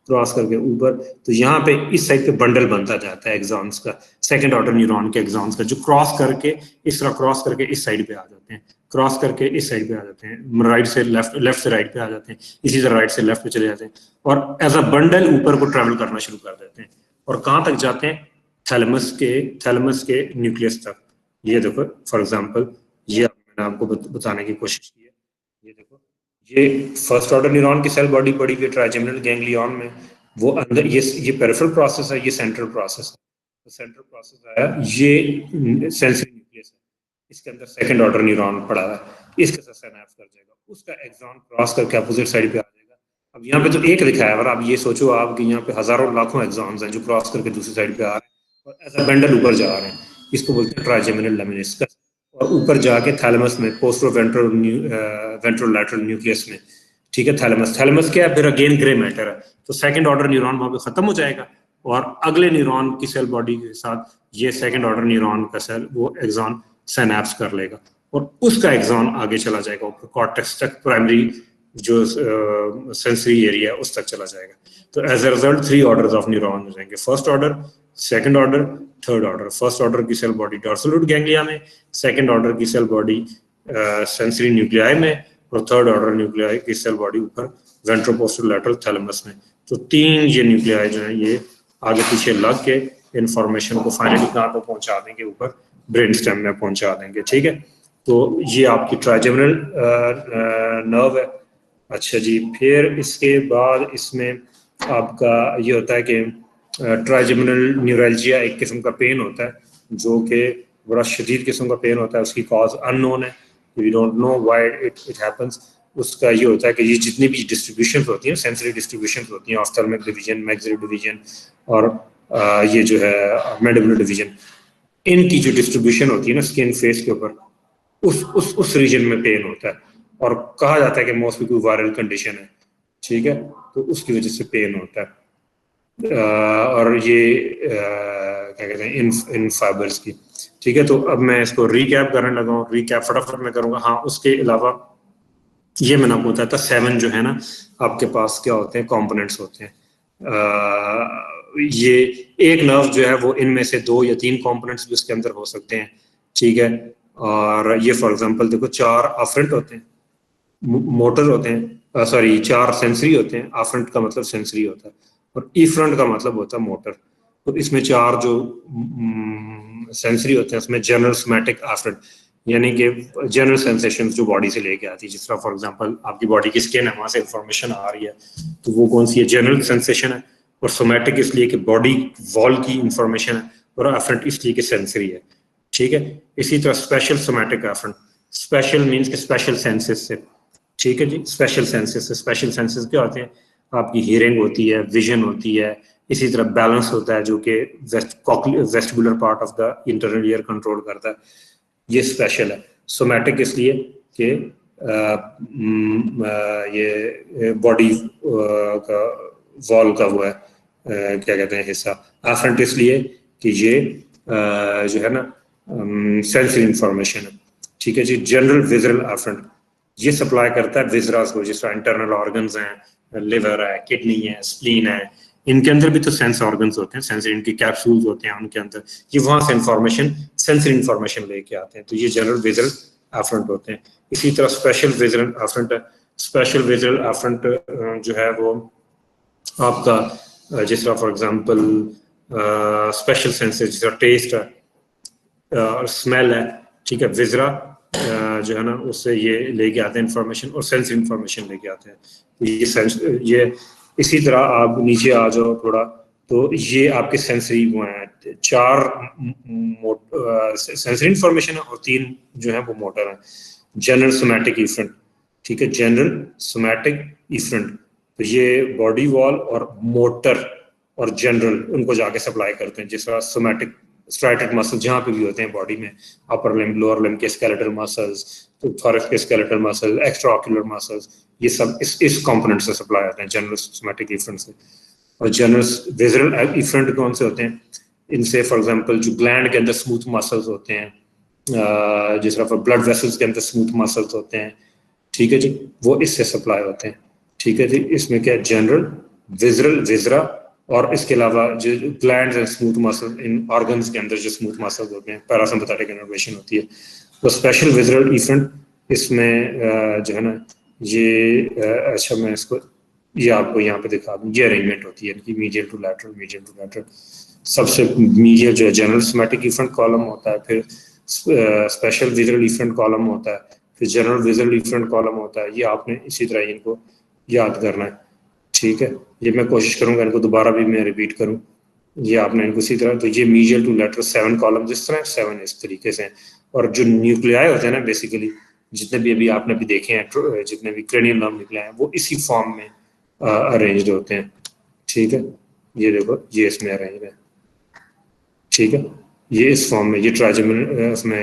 क्रॉस करके ऊपर, तो यहाँ पे इस साइड पे बंडल बनता जाता है एक्सॉन्स का, सेकंड ऑर्डर न्यूरॉन के एक्सॉन्स का, जो क्रॉस करके इस तरह क्रॉस करके इस साइड पे आ जाते हैं, क्रॉस करके इस साइड पे आ जाते हैं, राइट से लेफ्ट, लेफ्ट से राइट पे आ जाते हैं, इसी तरह राइट से लेफ्ट पे चले जाते हैं, और एज अ बंडल ऊपर को ट्रेवल करना शुरू कर देते हैं। और कहाँ तक जाते हैं, थैलेमस के न्यूक्लियस तक। ये देखो फॉर एग्जाम्पल, ये मैंने आपको बताने की कोशिश की है, ये देखो, ये फर्स्ट ऑर्डर न्यूरॉन की सेल बॉडी पड़ी हुई है ट्राइजेमिनल गैंग्लियन में, वो अंदर ये पेरिफेरल प्रोसेस है, ये सेंट्रल प्रोसेस है। तो सेंट्रल प्रोसेस आया, ये सेंसरी न्यूक्लियस है, इसके अंदर सेकंड ऑर्डर न्यूरॉन पड़ा है, इसके साथ सिनैप्स कर जाएगा, उसका एक्सॉन क्रॉस करके अपोजिट साइड पे आ जाएगा। अब यहाँ पे तो एक लिखा है, और आप ये सोचो आप कि यहाँ पे हजारों लाखों एक्सॉन्स हैं जो क्रॉस करके दूसरी साइड पे आ रहे हैं और ऐसा बेंडल ऊपर जा रहे हैं, इसको बोलते हैं ट्राइजेमिनल लेमिनिस्कस। और ऊपर जाके थैलेमस में वेंट्रोलैटरल न्यूक्लियस में, ठीक है, थैलेमस, थैलेमस क्या है फिर अगेन ग्रे मैटर है, तो सेकंड ऑर्डर न्यूरॉन वहां पे खत्म हो जाएगा और अगले न्यूरॉन की सेल बॉडी के साथ ये सेकंड ऑर्डर न्यूरॉन का सेल वो एक्सॉन सिनैप्स कर लेगा और उसका एक्सॉन आगे चला जाएगा ऊपर कॉर्टेक्स तक, प्राइमरी जो सेंसरी एरिया उस तक चला जाएगा। तो as a result 3 orders of neuron हो जाएंगे, first order, second order, third order. First order की cell body dorsal root ganglia में, सेकंड ऑर्डर की सेल बॉडी सेंसरी न्यूक्लियाई में, और थर्ड ऑर्डर न्यूक्लियाई की सेल बॉडी ऊपर वेंट्रोपोस्टरलैटरल थैलेमस में। तो 3 ये न्यूक्लियाई जो है ये आगे पीछे लग के इंफॉर्मेशन को फाइनली कहाँ पे पहुंचा देंगे, ऊपर ब्रेन स्टेम में पहुंचा देंगे, ठीक है। तो ये आपकी ट्राइजेमिनल नर्व है। अच्छा जी, फिर इसके बाद इसमें आपका ये होता है कि ट्राइजेमिनल न्यूरैल्जिया एक किस्म का पेन होता है जो कि बड़ा शदीद किस्म का पेन होता है, उसकी कॉज अननोन है, we don't know why it happens. उसका ये होता है कि ये जितनी भी डिस्ट्रीब्यूशन होती हैं, सेंसरी डिस्ट्रीब्यूशन होती हैं, ऑफ्थेल्मिक डिवीजन, मैक्सिलरी डिवीजन और ये जो है मैंडिबुलर डिवीजन, इनकी जो डिस्ट्रीब्यूशन होती है ना स्किन फेस के ऊपर, उस रीजन में पेन होता है और कहा जाता है कि मोस्टली कोई वायरल कंडीशन है, ठीक है, तो उसकी वजह से पेन होता है। और ये क्या कहते हैं इन फाइबर्स की, ठीक है। तो अब मैं इसको रिकैप करने लगा हूँ, रिकैप फटाफट मैं करूंगा। हाँ, उसके अलावा ये मैंने आपको बताया था 7 जो है ना आपके पास क्या होते हैं, कंपोनेंट्स होते हैं। ये एक नर्व जो है वो इनमें से 2 या 3 कंपोनेंट्स भी उसके अंदर हो सकते हैं, ठीक है। और ये फॉर एग्जांपल देखो 4 अफरेंट होते हैं, मोटर होते हैं, सॉरी 4 सेंसरी होते हैं, अफरेंट का मतलब सेंसरी होता है और इफ्रंट का मतलब होता है मोटर। तो इसमें 4 जो सेंसरी होते हैं उसमें जनरल सोमैटिक अफरेंट, यानी कि जनरल सेंसेशंस जो बॉडी से लेके आती है, जिस तरह फॉर एग्जांपल आपकी बॉडी की स्किन है, वहां से इंफॉर्मेशन आ रही है, तो वो कौन सी है, जनरल सेंसेशन है। और सोमैटिक इसलिए कि बॉडी वॉल की इंफॉर्मेशन है, और अफरेंट इसलिए कि सेंसरी है, ठीक है। इसी तरह special somatic afferent, special means के स्पेशल सेंसेस से, ठीक है जी, स्पेशल सेंसेस से। स्पेशल सेंसेस क्या होते हैं, आपकी हियरिंग होती है, विजन होती है, इसी तरह बैलेंस होता है जो कि vestibular part of the internal ear control करता है, ये स्पेशल है। सोमैटिक इसलिए कि ये बॉडी का वॉल का हुआ है क्या कहते हैं हिस्सा। अफरेंट इसलिए कि ये जो है ना सेंसरी इंफॉर्मेशन है, ठीक है जी। जनरल विजुअल अफरेंट ये सप्लाई करता है विजरास को, जिस तरह इंटरनल ऑर्गन्स हैं, लिवर है, किडनी है, स्प्लीन है, इनके अंदर भी तो सेंस ऑर्गन्स होते हैं, सेंसरी इनके कैप्सूल्स होते हैं उनके अंदर, ये वहां से इंफॉर्मेशन, सेंसरी इंफॉर्मेशन लेके आते हैं, तो ये जनरल विजुअल अफरेंट होते हैं। इसी तरह स्पेशल विजुअल अफरेंट है। स्पेशल विजुअल अफरेंट जो है वो आपका जिस तरह फॉर एग्जांपल स्पेशल सेंसेस, जिस तरह टेस्ट है और स्मेल है, ठीक है, विजरा जो है ना उससे ये लेके आते हैं इंफॉर्मेशन और सेंसरी इंफॉर्मेशन लेके आते हैं। ये इसी तरह आप नीचे आ जाओ थोड़ा, तो ये आपके सेंसरी वो हैं, 4 सेंसरी इंफॉर्मेशन है और 3 जो है वो मोटर है। जनरल सोमैटिक इफरेंट, ठीक है, जनरल सोमैटिक इफरेंट, तो ये बॉडी वॉल और मोटर और जनरल उनको जाके सप्लाई करते हैं, जिस तरह सोमैटिक स्ट्राइटेड मसल जहाँ पे भी होते हैं बॉडी में, अपर लिम्ब, लोअर लिम्ब के स्केलेटल मसल्स, तो थॉरैक्स के skeletal muscle, extra ocular muscles, ये सब इस कंपोनेंट से सप्लाई आते हैं, जनरल सोमैटिक इफरेंट से। और जनरल विजुअल इफरेंट कौन से होते हैं, इनसे फॉर एग्जांपल जो ग्लैंड के अंदर स्मूथ मसल्स होते हैं, जिस तरह ब्लड वेसल्स के अंदर स्मूथ मसल्स होते हैं, ठीक है जी, वो इससे सप्लाई होते हैं, ठीक है जी। इसमें क्या जनरल, विजुअल, विजरा, और इसके अलावा जो glands and smooth muscle, in organs के अंदर जो स्मूथ मसल्स होते हैं, पैरासिम्पैथेटिक इनर्वेशन होती है। तो स्पेशल विजुअल इफरेंट इसमें जो है ना ये अच्छा मैं इसको ये आपको यहाँ पे दिखा दूँ, ये अरेंजमेंट होती है इनकी, medial to lateral, medial to lateral. सबसे मीडियल जो है जनरल सोमैटिक इफरेंट कॉलम होता है, फिर स्पेशल विजुअल इफरेंट कॉलम होता है, फिर जनरल विजुअल इफरेंट कॉलम होता है। ये आपने इसी तरह इनको याद करना है, ठीक है। ये मैं कोशिश करूंगा इनको दोबारा भी मैं रिपीट करूं, ये आपने इनको इसी तरह, तो ये मीडियल टू लैटरल 7 कॉलम जिस तरह 7 इस तरीके से, और जो न्यूक्लियाई होते हैं ना बेसिकली, जितने भी अभी आपने भी देखे हैं, जितने भी क्रेनियल नर्व निकले हैं वो इसी फॉर्म में अरेंज्ड होते हैं। ठीक है, ये देखो ये इसमें अरेंज है। ठीक है, ये इस फॉर्म में, ये ट्राइजेमिनल उसमें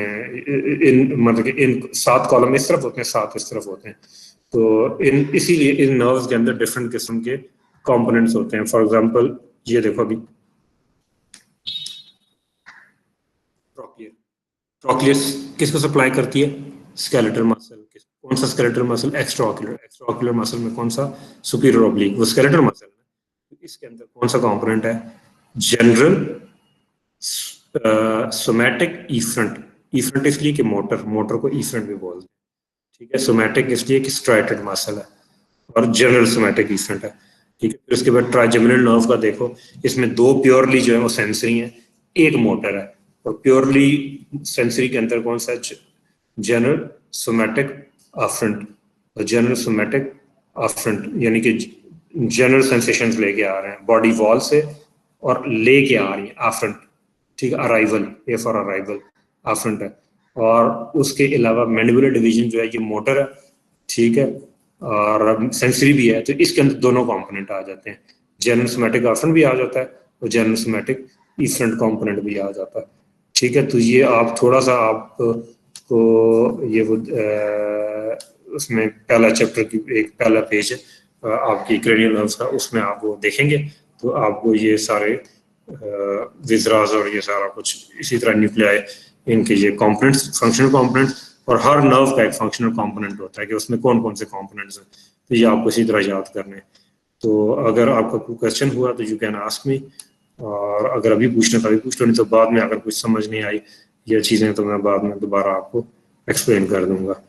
इन मतलब कि इन 7 कॉलम इस तरफ होते हैं, 7 इस तरफ होते हैं। तो इन इसीलिए इन नर्व्स के अंदर डिफरेंट किस्म के कंपोनेंट्स होते हैं। फॉर एग्जांपल ये देखो अभी प्रोक्लियस किसको सप्लाई करती है? Skeletal muscle. कौन सा skeletal muscle? Extra ocular. Extra ocular muscle में कौन सा? सुपीरियर ऑब्लिक, वो स्केलेटल मसल है। इसके अंदर कौन सा कंपोनेंट है? General somatic efferent. इफरंट इसलिए कि मोटर को इफरंट भी बोलते हैं। ठीक है, सोमैटिक इसलिए कि स्ट्राइटेड मसल है, और जनरल सोमैटिक इफरंट है। ठीक है, फिर उसके बाद ट्राइजेमिनल नर्व का देखो, इसमें 2 प्योरली जो है वो सेंसरी है, एक मोटर है। और प्योरली सेंसरी के अंदर कौन सा? General somatic अफरंट। और जनरल सोमैटिक अफरंट यानी कि जनरल सेंसेशंस लेके आ रहे हैं बॉडी वॉल से और लेके आ रही है अफरंट। ठीक है, अराइवल, ए फॉर अराइवल, अफरंट है। और उसके अलावा मैंडिबुलर डिवीजन जो है ये मोटर है। ठीक है, और सेंसरी भी है, तो इसके अंदर दोनों कंपोनेंट आ जाते हैं। जनरल सोमैटिक अफरंट भी आ जाता है और जनरल सोमैटिक इफरंट कंपोनेंट भी आ जाता है। ठीक है, तो ये आप थोड़ा सा आपको ये वो उसमें पहला चैप्टर की एक पहला पेज है आपकी क्रेनियल नर्व्स का, उसमें आप वो देखेंगे तो आपको ये सारे विजराज और ये सारा कुछ इसी तरह न्यूक्लियाई, इनके ये कंपोनेंट्स, फंक्शनल कंपोनेंट्स, और हर नर्व का एक फंक्शनल कंपोनेंट होता है कि उसमें कौन कौन से कंपोनेंट्स हैं, तो ये आपको इसी तरह याद करने हैं। तो अगर आपका कोई क्वेश्चन हुआ तो यू कैन आस्क मी, और अगर अभी पूछना था अभी पूछ लो, नहीं तो बाद में अगर कुछ समझ नहीं आई ये चीज़ें तो मैं बाद में दोबारा आपको एक्सप्लेन कर दूंगा।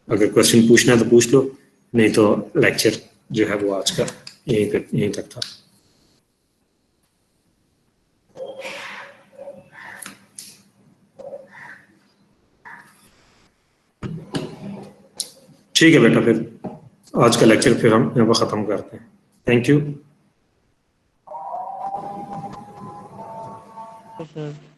अगर क्वेश्चन पूछना है तो पूछ लो, नहीं तो लेक्चर जो है वो आज का यहीं तक था। ठीक है बेटा, फिर आज का लेक्चर फिर हम यहाँ पर ख़त्म करते हैं। Thank you. सर।